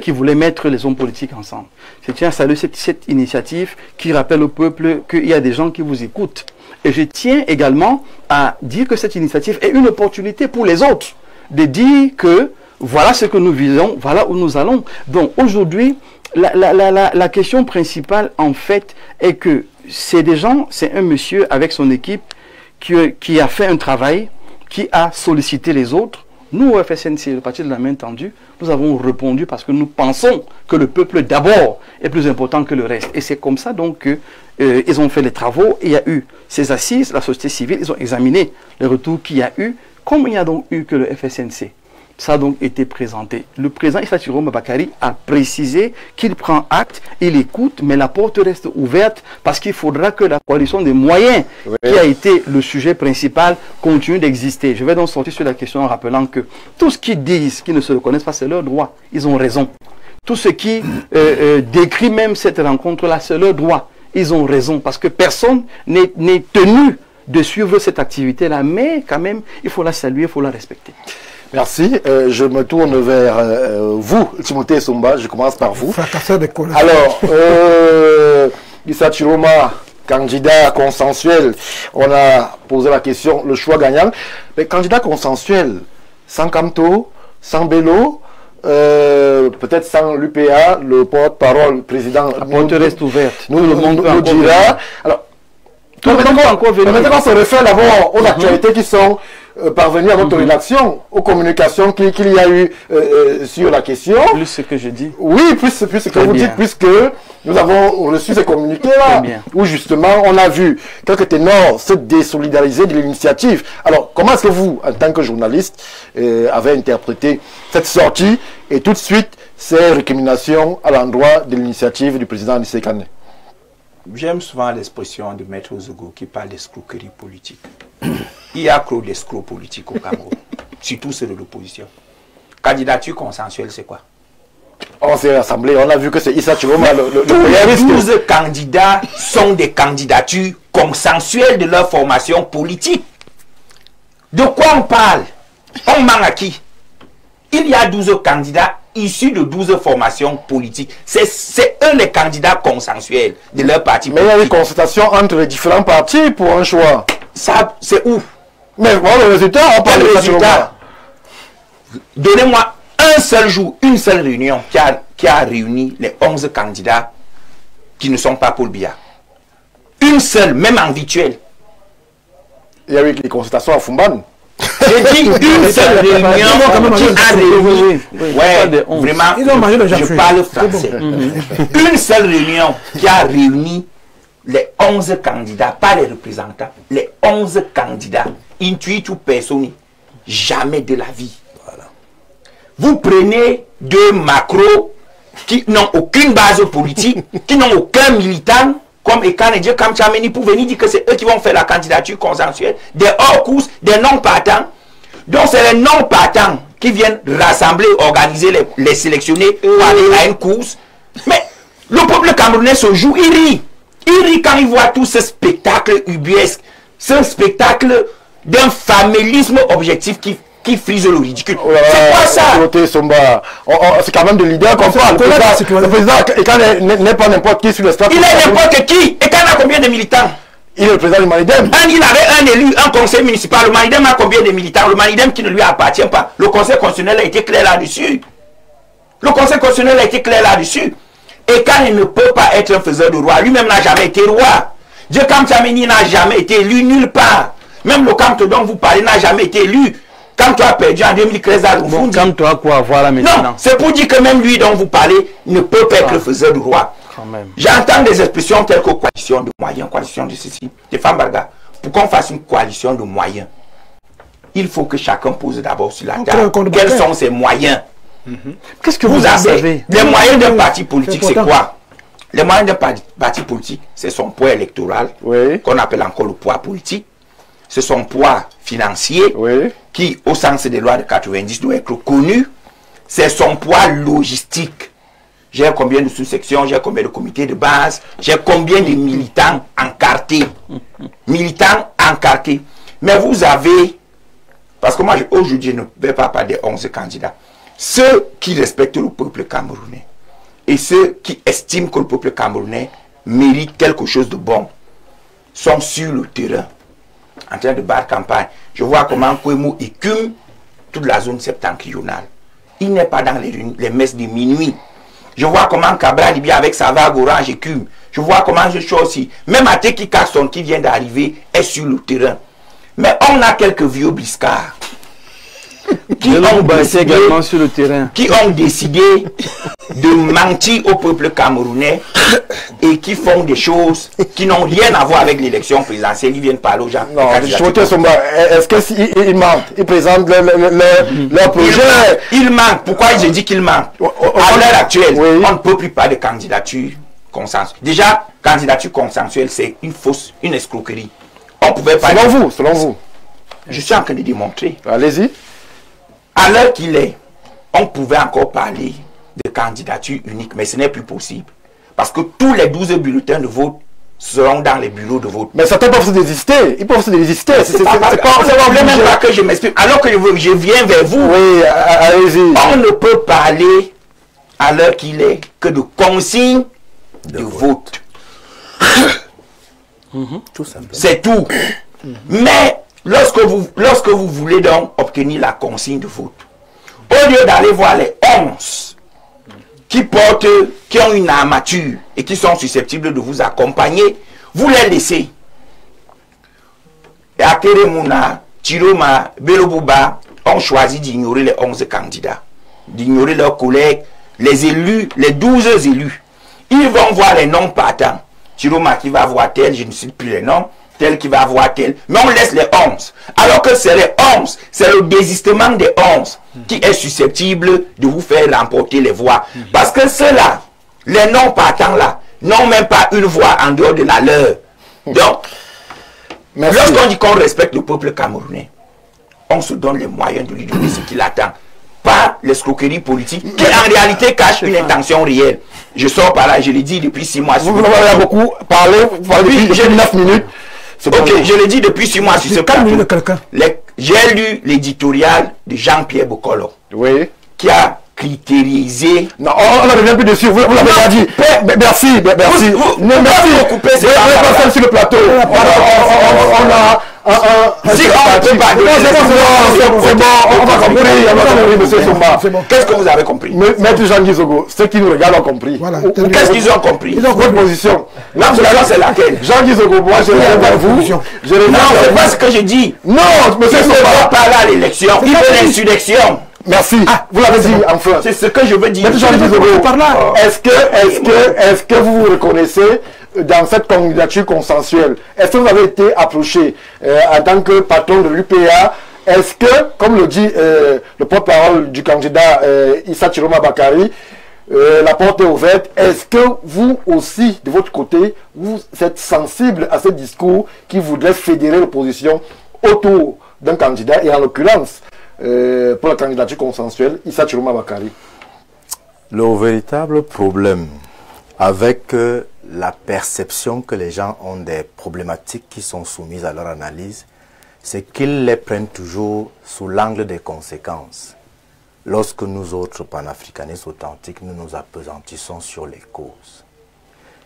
Speaker 3: qui voulait mettre les hommes politiques ensemble. Je tiens à saluer cette initiative qui rappelle au peuple qu'il y a des gens qui vous écoutent. Et je tiens également à dire que cette initiative est une opportunité pour les autres de dire que voilà ce que nous visons, voilà où nous allons. Donc aujourd'hui, la question principale, en fait, est que c'est des gens, c'est un monsieur avec son équipe qui a fait un travail, qui a sollicité les autres. Nous, au FSNC, le parti de la main tendue, nous avons répondu parce que nous pensons que le peuple, d'abord, est plus important que le reste. Et c'est comme ça, donc, qu'ils ont fait les travaux. Il y a eu ces assises, la société civile, ils ont examiné les retours qu'il y a eu. Comme il n'y a donc eu que le FSNC, ça a donc été présenté. Le président Issa Chiroma Bakary a précisé qu'il prend acte, il écoute, mais la porte reste ouverte parce qu'il faudra que la coalition des moyens, qui a été le sujet principal, continue d'exister. Je vais donc sortir sur la question en rappelant que tout ce qu'ils disent, qu'ils ne se reconnaissent pas, c'est leur droit. Ils ont raison. Tout ce qui décrit même cette rencontre-là, c'est leur droit. Ils ont raison parce que personne n'est tenu de suivre cette activité-là, mais quand même, il faut la saluer, il faut la respecter.
Speaker 1: Merci. Je me tourne vers vous, Timothée Somba. Je commence par vous. Alors, Issa Chiroma, candidat consensuel. On a posé la question, le choix gagnant. Mais candidat consensuel, sans Kamto, sans Bello, peut-être sans l'UPA, le porte-parole, président.
Speaker 3: La porte reste ouverte.
Speaker 1: Nous dira. Alors, maintenant, on se réfère d'abord aux actualités qui sont parvenir à notre rédaction, aux communications qu'il y a eu sur la question.
Speaker 3: Plus ce que je dis.
Speaker 1: Oui, plus ce que vous dites, puisque nous avons reçu ces communiqués-là, où justement on a vu quelques ténors se désolidariser de l'initiative. Alors, comment est-ce que vous, en tant que journaliste, avez interprété cette sortie et tout de suite ces récriminations à l'endroit de l'initiative du président Anissé Ekane?
Speaker 4: J'aime souvent l'expression de Maître Ozogo qui parle d'escroquerie politique. Il y a trop d'escrocs politiques au Cameroun, surtout ceux de l'opposition. Candidature consensuelle, c'est quoi?
Speaker 1: On s'est rassemblés, on a vu que c'est Issa Chiroma, le
Speaker 4: les 12 candidats sont des candidatures consensuelles de leur formation politique. De quoi on parle? On ment à qui? Il y a 12 candidats issus de 12 formations politiques. C'est eux les candidats consensuels de leur parti politique.
Speaker 1: Mais il y a des consultations entre les différents partis pour un choix.
Speaker 4: Ça, c'est où?
Speaker 1: Mais bon, le résultat, on parle de résultat.
Speaker 4: Donnez-moi un seul jour, une seule réunion qui a réuni les 11 candidats qui ne sont pas Paul Biya. Une seule, même en virtuel.
Speaker 1: Il y a eu les consultations à Fumban.
Speaker 4: J'ai dit une seule réunion qui a réuni. Ouais, vraiment, je parle français. Une seule réunion qui a réuni les 11 candidats, pas les représentants, les 11 candidats, intuitu personne, jamais de la vie. Voilà. Vous prenez deux macros qui n'ont aucune base politique, qui n'ont aucun militant, comme Ekane et comme Tchameni, pour venir dire que c'est eux qui vont faire la candidature consensuelle, des hors-courses, des non-partants. Donc c'est les non-partants qui viennent rassembler, organiser les sélectionnés pour aller à une course. Mais Le peuple camerounais se joue, il rit. Il rit quand il voit tout ce spectacle ubuesque, ce spectacle d'un famélisme objectif qui frise le ridicule. C'est quoi ça?
Speaker 1: C'est quand même de leader qu'on parle. Le président n'est pas n'importe qui sur le stade.
Speaker 4: Il est n'importe qui. Et quand il a combien de militants?
Speaker 1: Il est le président du Manidem.
Speaker 4: Il avait un élu, un conseil municipal. Le Manidem a combien de militants? Le Manidem qui ne lui appartient pas. Le conseil constitutionnel a été clair là-dessus. Le conseil constitutionnel a été clair là-dessus. Et quand il ne peut pas être un faiseur de roi, lui-même n'a jamais été roi. Dieu Kamtchameni n'a jamais été élu nulle part. Même le Kamto dont vous parlez n'a jamais été élu. Kamto a perdu en 2013 à Rufoundi.
Speaker 3: Bon, Kamto a quoi à voir là maintenant?
Speaker 4: Non, c'est pour dire que même lui dont vous parlez ne peut pas être le faiseur de roi. J'entends des expressions telles que coalition de moyens, coalition de ceci. Des femmes Barga, pour qu'on fasse une coalition de moyens, il faut que chacun pose d'abord sur la table quels sont ses moyens.
Speaker 3: Qu'est-ce que vous avez?
Speaker 4: Les moyens d'un parti politique, c'est quoi? Les moyens d'un parti politique, c'est son poids électoral, qu'on appelle encore le poids politique. C'est son poids financier, qui, au sens des lois de 90, doit être connu. C'est son poids logistique. J'ai combien de sous-sections, j'ai combien de comités de base, j'ai combien de militants encartés. Militants encartés. Mais vous avez, parce que moi aujourd'hui je ne vais pas parler des 11 candidats, ceux qui respectent le peuple camerounais et ceux qui estiment que le peuple camerounais mérite quelque chose de bon sont sur le terrain en train de battre campagne. Je vois comment Kouemou écume toute la zone septentrionale. Il n'est pas dans les messes de minuit. Je vois comment Cabral Libya avec sa vague orange écume. Je vois comment je suis aussi. Même Ateki Kasson qui vient d'arriver est sur le terrain. Mais on a quelques vieux bliscards qui ont décidé de mentir au peuple camerounais et qui font des choses qui n'ont rien à voir avec l'élection présidentielle. Ils viennent parler aux gens.
Speaker 1: Non, est-ce qu'ils mentent? Ils présentent leur projet.
Speaker 4: Ils mentent. Pourquoi je dis qu'ils mentent? À l'heure actuelle, on ne peut plus parler de candidature consensuelle. Déjà, candidature consensuelle, c'est une fausse, une escroquerie. On pouvait pas.
Speaker 1: Selon vous.
Speaker 4: Je suis en train de démontrer.
Speaker 1: Allez-y.
Speaker 4: À l'heure qu'il est, on pouvait encore parler de candidature unique, mais ce n'est plus possible. Parce que tous les 12 bulletins de vote seront dans les bureaux de vote.
Speaker 1: Mais certains peuvent se désister. Ils peuvent se désister.
Speaker 4: C'est pas même pas que je m'explique. Alors que je viens vers vous,
Speaker 1: allez-y.
Speaker 4: On ne peut parler à l'heure qu'il est que de consignes de vote.
Speaker 5: Tout simplement.
Speaker 4: C'est tout. Mais lorsque vous voulez donc obtenir la consigne de vote, au lieu d'aller voir les 11 qui ont une armature et qui sont susceptibles de vous accompagner, vous les laissez. Et Akere Mouna, Chiroma, Belobouba ont choisi d'ignorer les 11 candidats, d'ignorer leurs collègues, les élus, les 12 élus. Ils vont voir les noms partants. Chiroma qui va voir tel, je ne cite plus les noms, tel qui va voir tel, mais on laisse les 11. Alors que c'est les 11, c'est le désistement des 11 qui est susceptible de vous faire remporter les voix. Parce que ceux-là, les non partants là, n'ont même pas une voix en dehors de la leur. Donc, lorsqu'on dit qu'on respecte le peuple camerounais, on se donne les moyens de lui donner ce qu'il attend. Pas l'escroquerie politique qui en réalité cache une intention réelle. Je sors par là, je l'ai dit depuis 6 mois.
Speaker 1: Vous en avez beaucoup parlé, depuis 9 minutes.
Speaker 4: Ok, je l'ai dit depuis 6 mois sur ce plateau. J'ai lu l'éditorial de Jean-Pierre Bokolo, qui a critérisé...
Speaker 1: Non, on ne revient plus dessus, vous l'avez pas dit. Merci.
Speaker 4: Vous coupez, c'est
Speaker 1: pas sur le plateau. On a...
Speaker 4: Si on ne peut pas...
Speaker 1: C'est bon, on va compris, monsieur Somba.
Speaker 4: Qu'est-ce que vous avez compris?
Speaker 1: Maître Jean-Guy Zogo, ceux qui nous regardent ont compris.
Speaker 4: Qu'est-ce qu'ils ont compris?
Speaker 1: Ils ont votre position.
Speaker 4: La position, c'est laquelle?
Speaker 1: Jean-Guy Zogo, moi je reviens vers vous.
Speaker 4: Non, c'est pas ce que je dis.
Speaker 1: Non, monsieur
Speaker 4: Somba, on va parler à l'élection. Il veut l'insurrection.
Speaker 1: Merci. Vous l'avez dit enfin.
Speaker 4: C'est ce que je veux dire.
Speaker 1: Est-ce que vous vous reconnaissez dans cette candidature consensuelle? Est-ce que vous avez été approché en tant que patron de l'UPA? Est-ce que, comme le dit le porte-parole du candidat Issa Chiroma Bakari, la porte est ouverte? Est-ce que vous aussi, de votre côté, vous êtes sensible à ce discours qui voudrait fédérer l'opposition autour d'un candidat, et en l'occurrence pour la candidature consensuelle, Issa Chiroma Bakari?
Speaker 5: Le véritable problème avec la perception que les gens ont des problématiques qui sont soumises à leur analyse, c'est qu'ils les prennent toujours sous l'angle des conséquences. Lorsque nous autres panafricanistes authentiques, nous nous appesantissons sur les causes.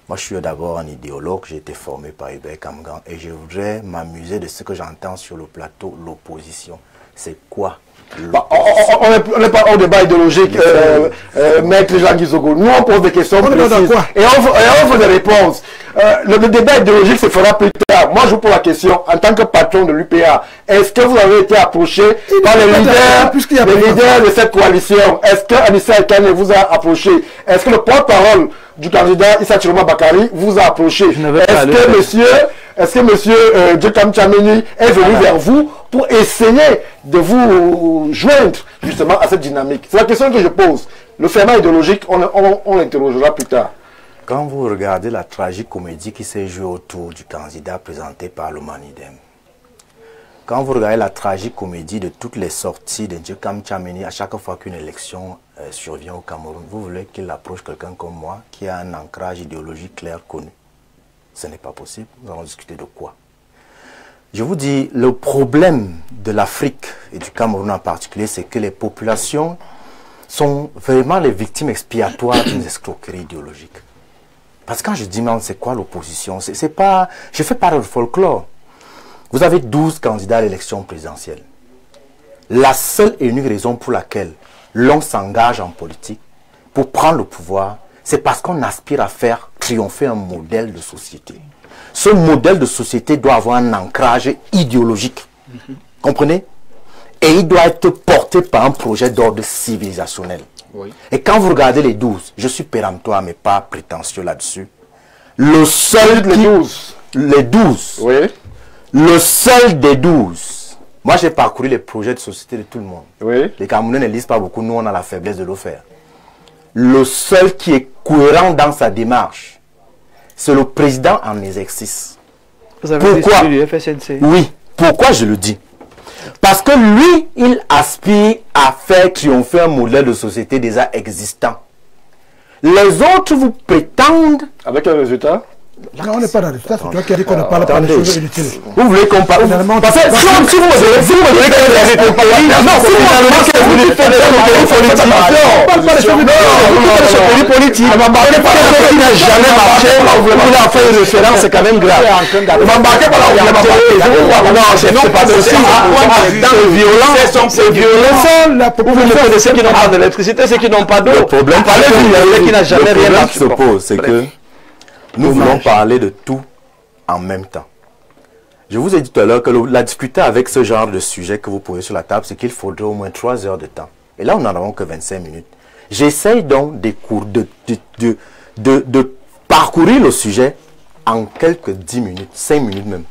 Speaker 5: Moi, je suis d'abord un idéologue, j'ai été formé par Hubert Kamgan et je voudrais m'amuser de ce que j'entends sur le plateau, l'opposition. C'est quoi?
Speaker 1: On n'est pas au débat idéologique, maître Jean-Guy Zogo. Nous, on pose des questions précises et on fait des réponses. Le débat idéologique se fera plus tard. Moi, je vous pose la question, en tant que patron de l'UPA, est-ce que vous avez été approché par les leaders de cette coalition? Est-ce que Anissa Ekane vous a approché? Est-ce que le porte-parole du candidat Issa Chiroma Bakari vous a approché? Est-ce que monsieur Djekam Tchameni est venu vers vous pour essayer de vous joindre justement à cette dynamique? C'est la question que je pose. Le ferment idéologique, on l'interrogera plus tard.
Speaker 5: Quand vous regardez la tragique comédie qui s'est jouée autour du candidat présenté par le Manidem, quand vous regardez la tragique comédie de toutes les sorties de Djekam Tchameni à chaque fois qu'une élection survient au Cameroun, vous voulez qu'il approche quelqu'un comme moi qui a un ancrage idéologique clair connu? Ce n'est pas possible. Nous allons discuter de quoi? Je vous dis, le problème de l'Afrique et du Cameroun en particulier, c'est que les populations sont vraiment les victimes expiatoires d'une escroquerie idéologique. Parce que quand je dis, c'est quoi l'opposition? C'est pas, je fais pas de folklore. Vous avez 12 candidats à l'élection présidentielle. La seule et unique raison pour laquelle l'on s'engage en politique, pour prendre le pouvoir, c'est parce qu'on aspire à faire triompher un modèle de société. Ce modèle de société doit avoir un ancrage idéologique. Comprenez? Et il doit être porté par un projet d'ordre civilisationnel. Oui. Et quand vous regardez les 12, je suis péremptoire mais pas prétentieux là-dessus. Le seul les 12. Oui. Le seul des 12. Moi j'ai parcouru les projets de société de tout le monde. Oui. Les Camerounais ne lisent pas beaucoup, nous on a la faiblesse de le faire. Le seul qui est cohérent dans sa démarche, c'est le président en exercice.
Speaker 3: Vous avez dit du FSNC.
Speaker 5: Oui. Pourquoi je le dis? Parce que lui, il aspire à faire triompher un modèle de société déjà existant. Les autres vous prétendent...
Speaker 1: Avec un résultat?
Speaker 7: Non, on n'est pas dans le résultat, c'est toi qui as dit qu'on ne parle pas des choses inutiles.
Speaker 5: Vous voulez qu'on parle? Parce que si vous me donnez que les résultats... Non, si vous me donnez que vous voulez faire des choses politiques... Non, on ne parle pas des choses politiques. On m'embarquez pas dans ce qui n'a jamais marché. Vous voulez en faire une référence, c'est quand même grave. Vous m'embarquez pas dans non, c'est pas possible. C'est violent. C'est violent.
Speaker 3: Vous me connaissez ceux qui n'ont pas d'électricité, ceux qui n'ont pas d'eau.
Speaker 5: Le problème qui n'a jamais rien marché. Le problème qui se pose, c'est que nous voulons parler de tout en même temps. Je vous ai dit tout à l'heure que la discuter avec ce genre de sujet que vous posez sur la table, c'est qu'il faudrait au moins 3 heures de temps. Et là, nous n'en avons que 25 minutes. J'essaye donc de parcourir le sujet en quelques 10 minutes, 5 minutes même.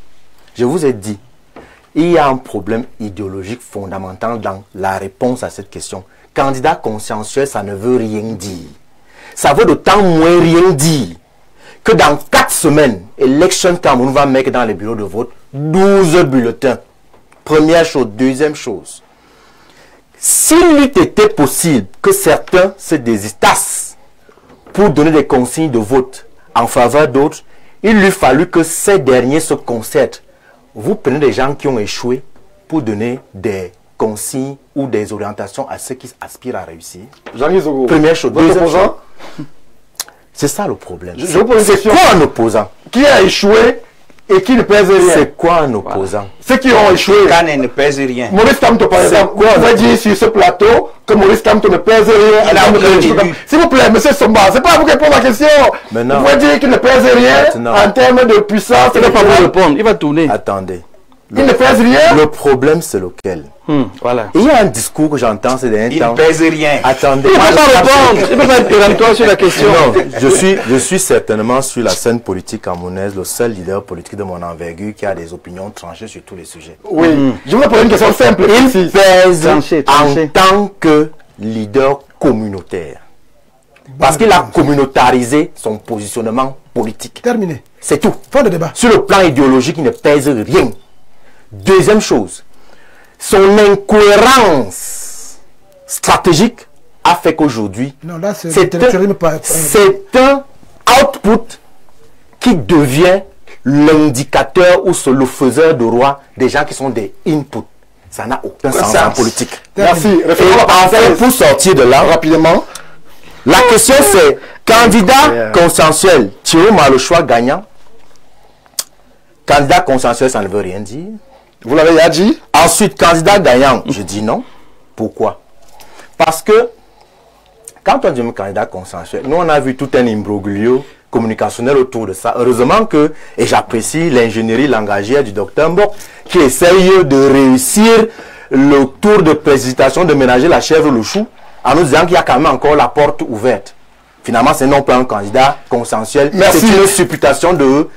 Speaker 5: Je vous ai dit, il y a un problème idéologique fondamental dans la réponse à cette question. Candidat consciencieux, ça ne veut rien dire. Ça veut d'autant moins rien dire que dans 4 semaines, Election Cameroun va mettre dans les bureaux de vote 12 bulletins. Première chose. Deuxième chose. S'il eût été possible que certains se désistent pour donner des consignes de vote en faveur d'autres, il lui fallut que ces derniers se concertent. Vous prenez des gens qui ont échoué pour donner des consignes ou des orientations à ceux qui aspirent à réussir. Première chose. Deuxième chose. C'est ça le problème. C'est quoi un opposant?
Speaker 1: Qui a échoué et qui ne pèse rien?
Speaker 5: C'est quoi un opposant?
Speaker 1: Ceux qui ont échoué.
Speaker 4: Kane ne pèse rien.
Speaker 1: Maurice Kamto, par exemple, vous pouvez dire sur ce plateau que Maurice Kamto ne pèse rien. S'il vous plaît, monsieur Somba, c'est pas vous qui répondez à la question. Vous pouvez dire qu'il ne pèse rien en termes de puissance.
Speaker 3: Il ne va pas vous répondre, il va tourner.
Speaker 5: Attendez.
Speaker 1: Il ne pèse rien.
Speaker 5: Le problème, c'est lequel?
Speaker 3: Voilà.
Speaker 5: Il y a un discours que j'entends ces derniers temps.
Speaker 4: Il ne pèse rien.
Speaker 5: Attendez.
Speaker 3: Il ne peut pas répondre. Il ne peut pas être péremptoire sur la question.
Speaker 5: Non, je suis certainement sur la scène politique camerounaise le seul leader politique de mon envergure qui a des opinions tranchées sur tous les sujets.
Speaker 1: Oui. Je voulais poser une question simple.
Speaker 5: Il pèse en tant que leader communautaire. Parce qu'il a communautarisé son positionnement politique.
Speaker 7: Terminé.
Speaker 5: C'est tout.
Speaker 7: Fin de débat.
Speaker 5: Sur le plan idéologique, il ne pèse rien. Deuxième chose, son incohérence stratégique a fait qu'aujourd'hui, c'est un input qui devient l'indicateur ou le faiseur de roi des gens qui sont des inputs. Ça n'a aucun sens en politique.
Speaker 1: Merci.
Speaker 5: Et enfin, pour sortir de là, rapidement, la question c'est, candidat consensuel, Thierry a le choix gagnant. Candidat consensuel, ça ne veut rien dire.
Speaker 1: Vous l'avez déjà dit.
Speaker 5: Ensuite, candidat gagnant, je dis non. Pourquoi? Parce que, quand on dit candidat consensuel, nous on a vu tout un imbroglio communicationnel autour de ça. Heureusement que, et j'apprécie l'ingénierie langagière du docteur Mbok, qui essaye de réussir le tour de précipitation de ménager la chèvre le chou, en nous disant qu'il y a quand même encore la porte ouverte. Finalement, c'est non pas un candidat consensuel, c'est une supputation de...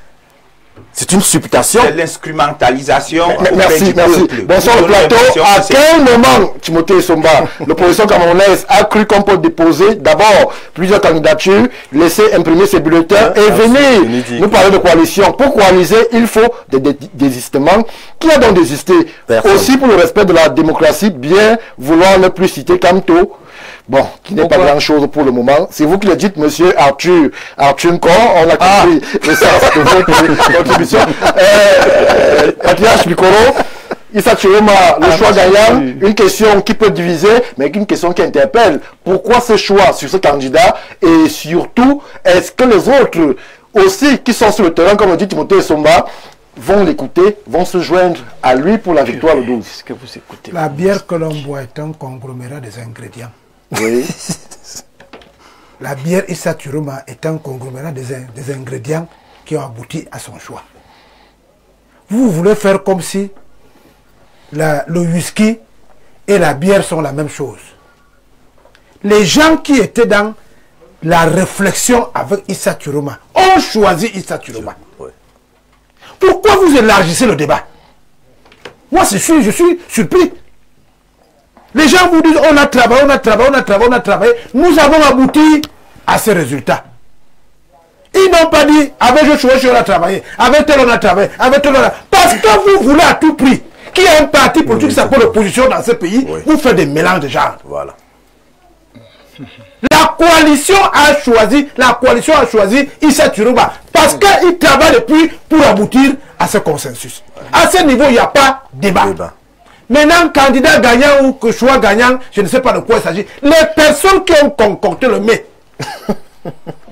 Speaker 5: C'est une supputation.
Speaker 4: C'est l'instrumentalisation.
Speaker 1: Merci. Bon, sur le plateau, à quel moment, Timothée Somba, l'opposition camerounaise a cru qu'on peut déposer d'abord plusieurs candidatures, laisser imprimer ses bulletins et venir nous parler de coalition. Pour coaliser, il faut des désistements. Qui a donc désisté? Aussi pour le respect de la démocratie, bien vouloir ne plus citer Camto. Bon, qui n'est pas grand-chose pour le moment. C'est vous qui le dites, monsieur Arthur Nkor. On a compris le sens de votre contribution. Mathias Mikoro, Issa Chiroma, le choix gagnant, une question qui peut diviser, mais une question qui interpelle. Pourquoi ce choix sur ce candidat? Et surtout, est-ce que les autres aussi qui sont sur le terrain, comme le dit Timothée Somba, vont l'écouter, vont se joindre à lui pour la victoire le 12?
Speaker 3: Que vous écoutez.
Speaker 7: La bière que l'on boit est un conglomérat des ingrédients.
Speaker 1: Oui.
Speaker 7: La bière Issa Chiroma est un conglomérat des ingrédients qui ont abouti à son choix. Vous voulez faire comme si le whisky et la bière sont la même chose. Les gens qui étaient dans la réflexion avec Issa Chiroma ont choisi Issa Chiroma.
Speaker 5: Oui.
Speaker 7: Pourquoi vous élargissez le débat? Moi, je suis surpris. Les gens vous disent, on a travaillé, nous avons abouti à ces résultats. Ils n'ont pas dit, avec Joshua, on a travaillé, avec tel on a travaillé, avec tel on a... Parce que vous voulez à tout prix qu'il y ait un parti politique qui s'appelle l'opposition dans ce pays, vous faites des mélanges de genres.
Speaker 5: Voilà.
Speaker 7: La coalition a choisi Issa Chiroma parce qu'il travaille depuis pour aboutir à ce consensus. À ce niveau, il n'y a pas de débat. Maintenant, candidat gagnant ou que choix gagnant, je ne sais pas de quoi il s'agit. Les personnes qui ont concocté le mets,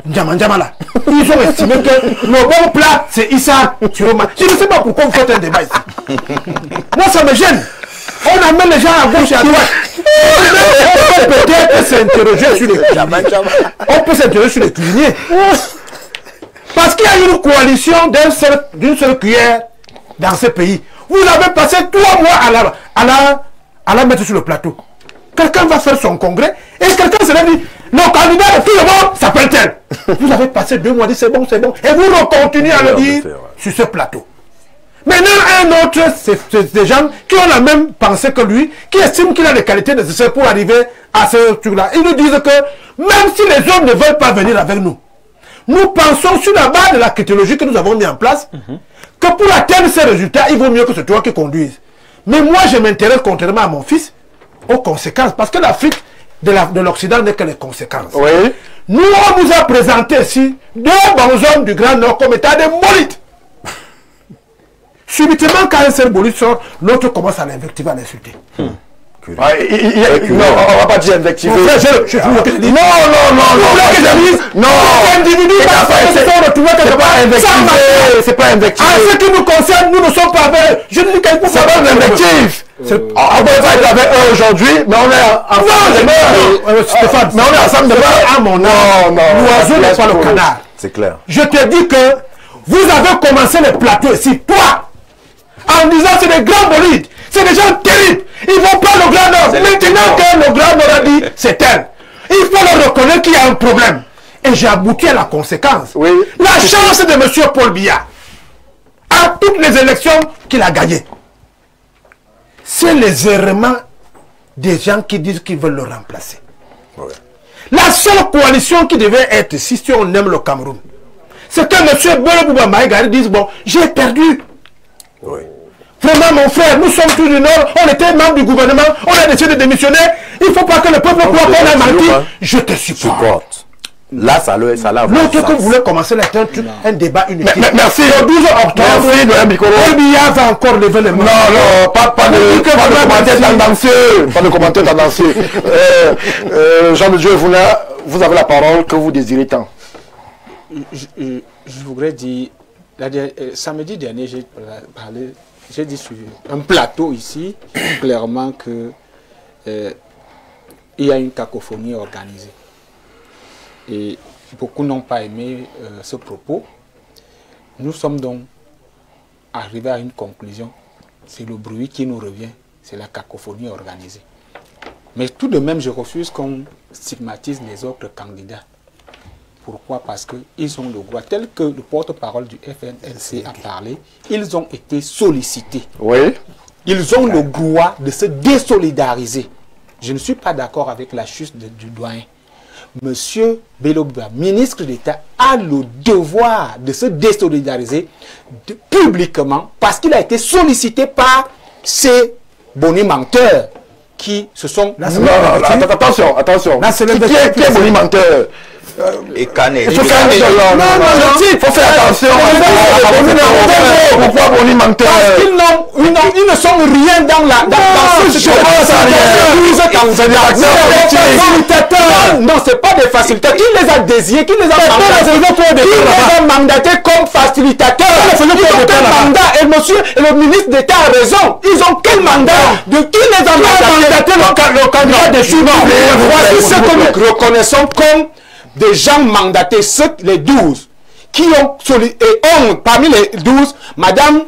Speaker 7: ils ont estimé que le bon plat, c'est Issa Chiroma. Je ne sais pas pourquoi vous faites un débat ici. Moi, ça me gêne. On amène les gens à gauche et à droite. On peut peut-être s'interroger sur les cuisiniers. On peut s'interroger sur les cuisiniers. Parce qu'il y a une coalition d'une seule cuillère dans ce pays. Vous avez passé 3 mois à la mettre sur le plateau. Quelqu'un va faire son congrès et quelqu'un se dit, le candidat de tout le monde s'appelle tel. Vous avez passé 2 mois, dit c'est bon. Et vous continuez à le dire sur ce plateau. Maintenant, un autre, c'est des gens qui ont la même pensée que lui, qui estiment qu'il a les qualités nécessaires pour arriver à ce truc-là. Ils nous disent que même si les hommes ne veulent pas venir avec nous, nous pensons sur la base de la critériologie que nous avons mis en place, que pour atteindre ces résultats, il vaut mieux que c'est toi qui conduise. Mais moi, je m'intéresse, contrairement à mon fils, aux conséquences. Parce que l'Afrique de l'Occident n'est que les conséquences.
Speaker 1: Oui.
Speaker 7: Nous, on nous a présenté ici 2 bons hommes du Grand Nord comme étant des bolides. Subitement, quand un seul bolide sort, l'autre commence à l'invectiver, à l'insulter.
Speaker 1: Non, on va pas dire invectiver.
Speaker 7: Non.
Speaker 1: C'est pas invectiver.
Speaker 7: En ce qui nous concerne, nous ne sommes pas avec. Je ne dis qu'elle
Speaker 1: c'est pas un invectif. On peut pas être avec eux aujourd'hui, mais on est ensemble demain. Stéphane, mais on est ensemble demain.
Speaker 7: Ah mon non. L'oiseau n'est pas le canard.
Speaker 5: C'est clair.
Speaker 7: Je te dis que vous avez commencé le plateau ici, toi, en disant c'est des grands bolides, c'est des gens terribles. Ils vont pas le Grand Nord. Maintenant que le Grand Nord a dit c'est elle, il faut le reconnaître qu'il y a un problème. Et j'ai abouti à la conséquence.
Speaker 1: Oui.
Speaker 7: La chance de M. Paul Biya à toutes les élections qu'il a gagnées. C'est les errements des gens qui disent qu'ils veulent le remplacer.
Speaker 5: Oui.
Speaker 7: La seule coalition qui devait être, si on aime le Cameroun, c'est que M. Bole Bouba Maïgari dise, bon, j'ai perdu.
Speaker 5: Oui.
Speaker 7: Vraiment, mon frère, nous sommes tous du Nord, on était membres du gouvernement, on a décidé de démissionner. Il ne faut pas que le peuple croit qu'on a menti. Je te supporte.
Speaker 5: Là, ça l'a
Speaker 7: L'autre que vous voulez commencer là, un débat inutile.
Speaker 1: Merci.
Speaker 7: Le 12 octobre,
Speaker 1: Merci, Noël Bikoro.
Speaker 7: Biya va encore lever le mains.
Speaker 1: Non, pas de commentaires tendancieux. Pas de commentaires tendancieux. Jean de Dieu, vous avez la parole que vous désirez tant.
Speaker 2: Je voudrais dire, samedi dernier, j'ai dit sur un plateau ici, clairement que il y a une cacophonie organisée. Et beaucoup n'ont pas aimé ce propos. Nous sommes donc arrivés à une conclusion. C'est le bruit qui nous revient, c'est la cacophonie organisée. Mais tout de même, je refuse qu'on stigmatise les autres candidats. Pourquoi? Parce qu'ils ont le droit, tel que le porte-parole du FNLC a parlé, ils ont été sollicités.
Speaker 1: Oui.
Speaker 2: Ils ont le droit de se désolidariser. Je ne suis pas d'accord avec la chute du doyen. Monsieur Beloba, ministre d'État, a le devoir de se désolidariser publiquement parce qu'il a été sollicité par ces bonimenteurs qui se sont...
Speaker 1: Attention. Qui est bonimenteur?
Speaker 4: Et Canet.
Speaker 1: Il faut faire attention. Pourquoi bonimenteur?
Speaker 2: Parce qu'ils ne sont rien dans ce jeu. Non, c'est pas des facilitateurs. Qui les a désignés? Qui les a mandatés comme facilitateurs? Ils ont quel mandat? Et monsieur le ministre d'État a raison. Ils ont quel mandat? De qui les a mandatés? Le candidat des choux. Voici ce que nous reconnaissons comme des gens mandatés, les 12, qui ont, parmi les 12, Madame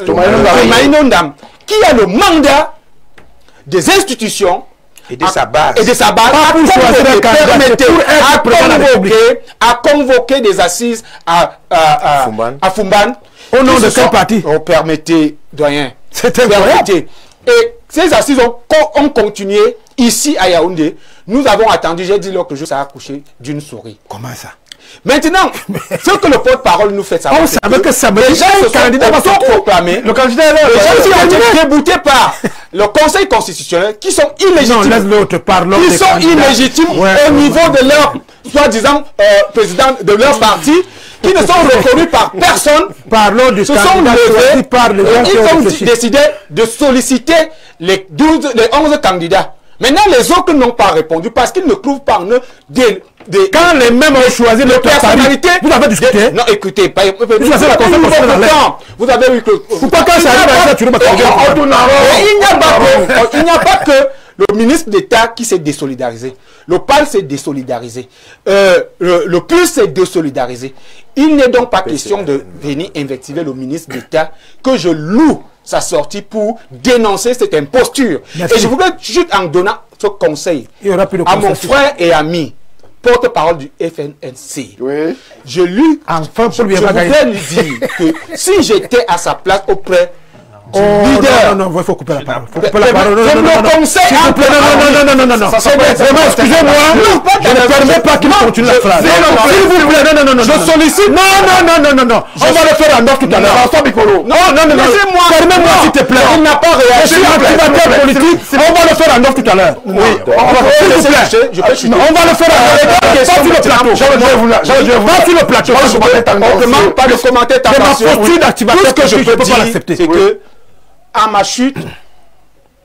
Speaker 2: Tomaï Nondam, qui a le mandat des institutions
Speaker 4: et de sa base,
Speaker 2: à convoquer des assises à Fumban.
Speaker 7: Au nom de quel parti?
Speaker 2: Permettez, doyen.
Speaker 7: C'était vrai.
Speaker 2: Et ces assises ont continué ici à Yaoundé. Nous avons attendu, j'ai dit l'autre jour, ça a accouché d'une souris.
Speaker 7: Comment ça?
Speaker 2: Maintenant, ce que le porte-parole nous fait savoir, c'est que les gens sont proclamés, les gens ont été déboutés par le Conseil constitutionnel qui sont illégitimes. Ils sont illégitimes au niveau de leur, soi-disant, président de leur parti, qui ne sont reconnus par personne. Se sont levés et ils ont décidé de solliciter les 11 candidats. Maintenant, les autres n'ont pas répondu parce qu'ils ne trouvent pas en eux
Speaker 7: quand les mêmes ont choisi notre personnalité, vous avez discuté.
Speaker 2: Non, écoutez, vous avez vu que...
Speaker 7: Pourquoi quand ça arrive, tu ne
Speaker 2: il n'y a pas que le ministre d'État qui s'est désolidarisé. Le PAL s'est désolidarisé. Le PUS s'est désolidarisé. Il n'est donc pas question de venir invectiver le ministre d'État que je loue sa sortie pour dénoncer cette imposture. Merci. Et je voudrais juste en donnant ce conseil à mon frère et ami, porte-parole du FNLC.
Speaker 1: Oui.
Speaker 2: Je lui voudrais lui dire que si j'étais à sa place auprès du leader...
Speaker 7: Non, il faut couper la parole.
Speaker 2: Je me conseille...
Speaker 7: Non. Excusez-moi. Je ne permets pas qu'il continue la phrase. S'il vous plaît, non. Je sollicite... Non. On va le faire en off tout à l'heure. Non. Laissez-moi. Permets-moi, s'il te plaît. Il n'a pas réagi. Je suis activateur politique. On va le faire en off tout à l'heure. Oui. On va le faire en off. Pas sur le plateau. Pas sur le plateau.
Speaker 2: On ne demande pas de commenter ta passion.
Speaker 7: Ma posture d'activateur,
Speaker 2: tout ce que je peux dire, c'est que à ma chute,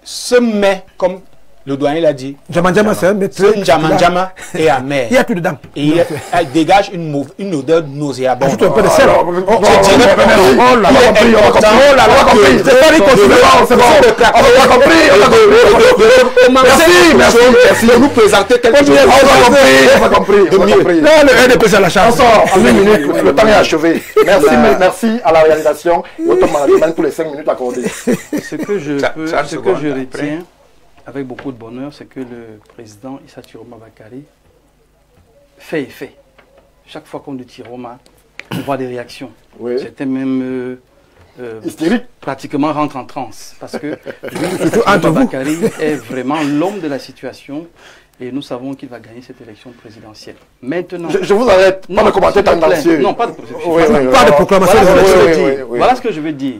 Speaker 2: ce mets, comme le doyen l'a dit, ce Ndjama est amer.
Speaker 7: Il y a tout dedans.
Speaker 2: Et il dégage une odeur nauséabonde.
Speaker 7: Ajoute un peu de sel.
Speaker 2: Merci. Nous présenter quelque chose
Speaker 1: de mieux.
Speaker 7: Le RDP, c'est la chance.
Speaker 1: En 1 minute, le temps est achevé. Merci à la réalisation et au top management pour les 5 minutes accordées.
Speaker 3: Ce que je retiens avec beaucoup de bonheur, c'est que le président Issa Chiroma Bakary fait effet. Chaque fois qu'on dit Chiroma, on voit des réactions.
Speaker 1: Oui.
Speaker 3: C'était même
Speaker 1: hystérique.
Speaker 3: Pratiquement rentre en transe. Parce que Chiroma Bakary est vraiment l'homme de la situation et nous savons qu'il va gagner cette élection présidentielle. Maintenant...
Speaker 1: Je vous arrête. Pas de commentaire tendancieux.
Speaker 3: Non, pas de
Speaker 7: proclamation.
Speaker 3: Voilà ce que je veux dire.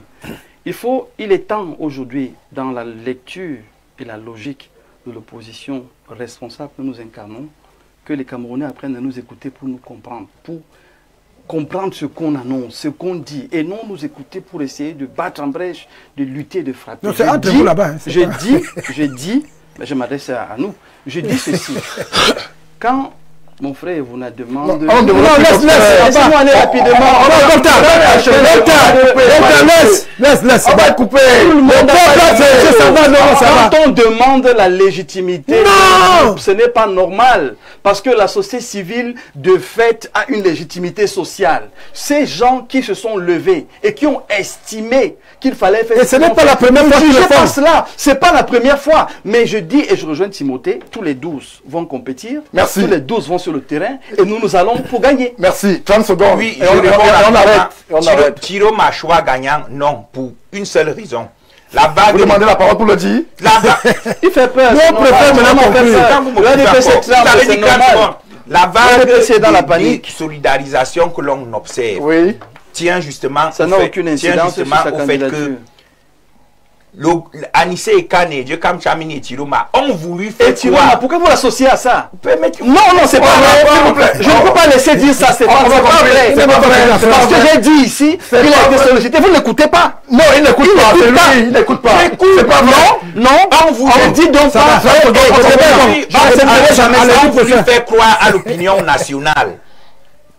Speaker 3: Il est temps aujourd'hui, dans la lecture et la logique de l'opposition responsable que nous incarnons, que les Camerounais apprennent à nous écouter pour nous comprendre, pour comprendre ce qu'on annonce, ce qu'on dit, et non nous écouter pour essayer de battre en brèche, de lutter, de frapper.
Speaker 7: Non, c'est entre vous là-bas.
Speaker 3: Je dis, mais je m'adresse à nous, je dis ceci. Quand mon frère vous a demandé...
Speaker 7: Non, laisse-moi aller rapidement. Laisse. On va couper.
Speaker 3: Quand on demande la légitimité, ce n'est pas normal. Parce que la société civile, de fait, a une légitimité sociale. Ces gens qui se sont levés et qui ont estimé qu'il fallait faire...
Speaker 7: Et ce n'est pas la première fois que je fais
Speaker 3: cela. Ce n'est pas la première fois. Mais je dis, et je rejoins Timothée, tous les 12 vont compétir.
Speaker 1: Merci.
Speaker 3: Tous les 12 vont sur le terrain et nous allons pour gagner.
Speaker 1: Merci. 30 secondes.
Speaker 4: Oui,
Speaker 1: et on arrête.
Speaker 4: Thilo Machoua gagnant, non, pour une seule raison. La vague.
Speaker 1: Vous demandez la parole pour le dire.
Speaker 3: Il fait peur.
Speaker 7: Nous, on préfère maintenant
Speaker 4: la vague
Speaker 3: c'est dans la panique.
Speaker 4: De solidarisation que l'on observe tient justement
Speaker 3: ça n'a aucune incidence sur sa candidature.
Speaker 4: Anissé et Kane, Dieu comme Chamini et Tiroma ont voulu faire
Speaker 3: quoi? Pourquoi vous l'associez à ça? Non, c'est pas vrai. Je ne peux pas laisser dire ça, c'est pas vrai. Parce que j'ai dit ici, il a été sollicité. Vous n'écoutez pas?
Speaker 1: Non, il n'écoute pas. Il n'écoute pas.
Speaker 3: C'est pas vrai. Non, on vous dit donc pas.
Speaker 4: On voulu faire croire à l'opinion nationale.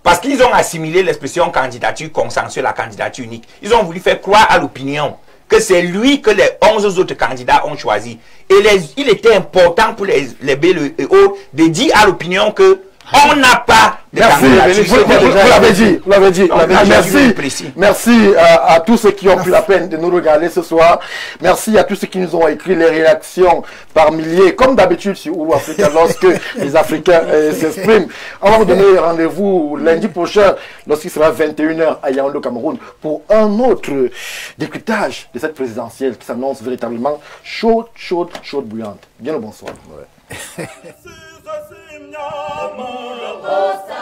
Speaker 4: Parce qu'ils ont assimilé l'expression candidature consensuelle à candidature unique. Ils ont voulu faire croire à l'opinion que c'est lui que les 11 autres candidats ont choisi. Et il était important pour les BLEO de dire à l'opinion que on n'a pas de candidature.
Speaker 1: Vous l'avez dit. Merci à tous ceux qui ont pris la peine de nous regarder ce soir. Merci à tous ceux qui nous ont écrit les réactions par milliers, comme d'habitude sur Oulu Africa, lorsque les Africains s'expriment. On va vous donner rendez-vous lundi prochain, lorsqu'il sera 21 h à Yaoundé, au Cameroun, pour un autre décryptage de cette présidentielle qui s'annonce véritablement chaude, bouillante. Bien le bonsoir.
Speaker 8: Osa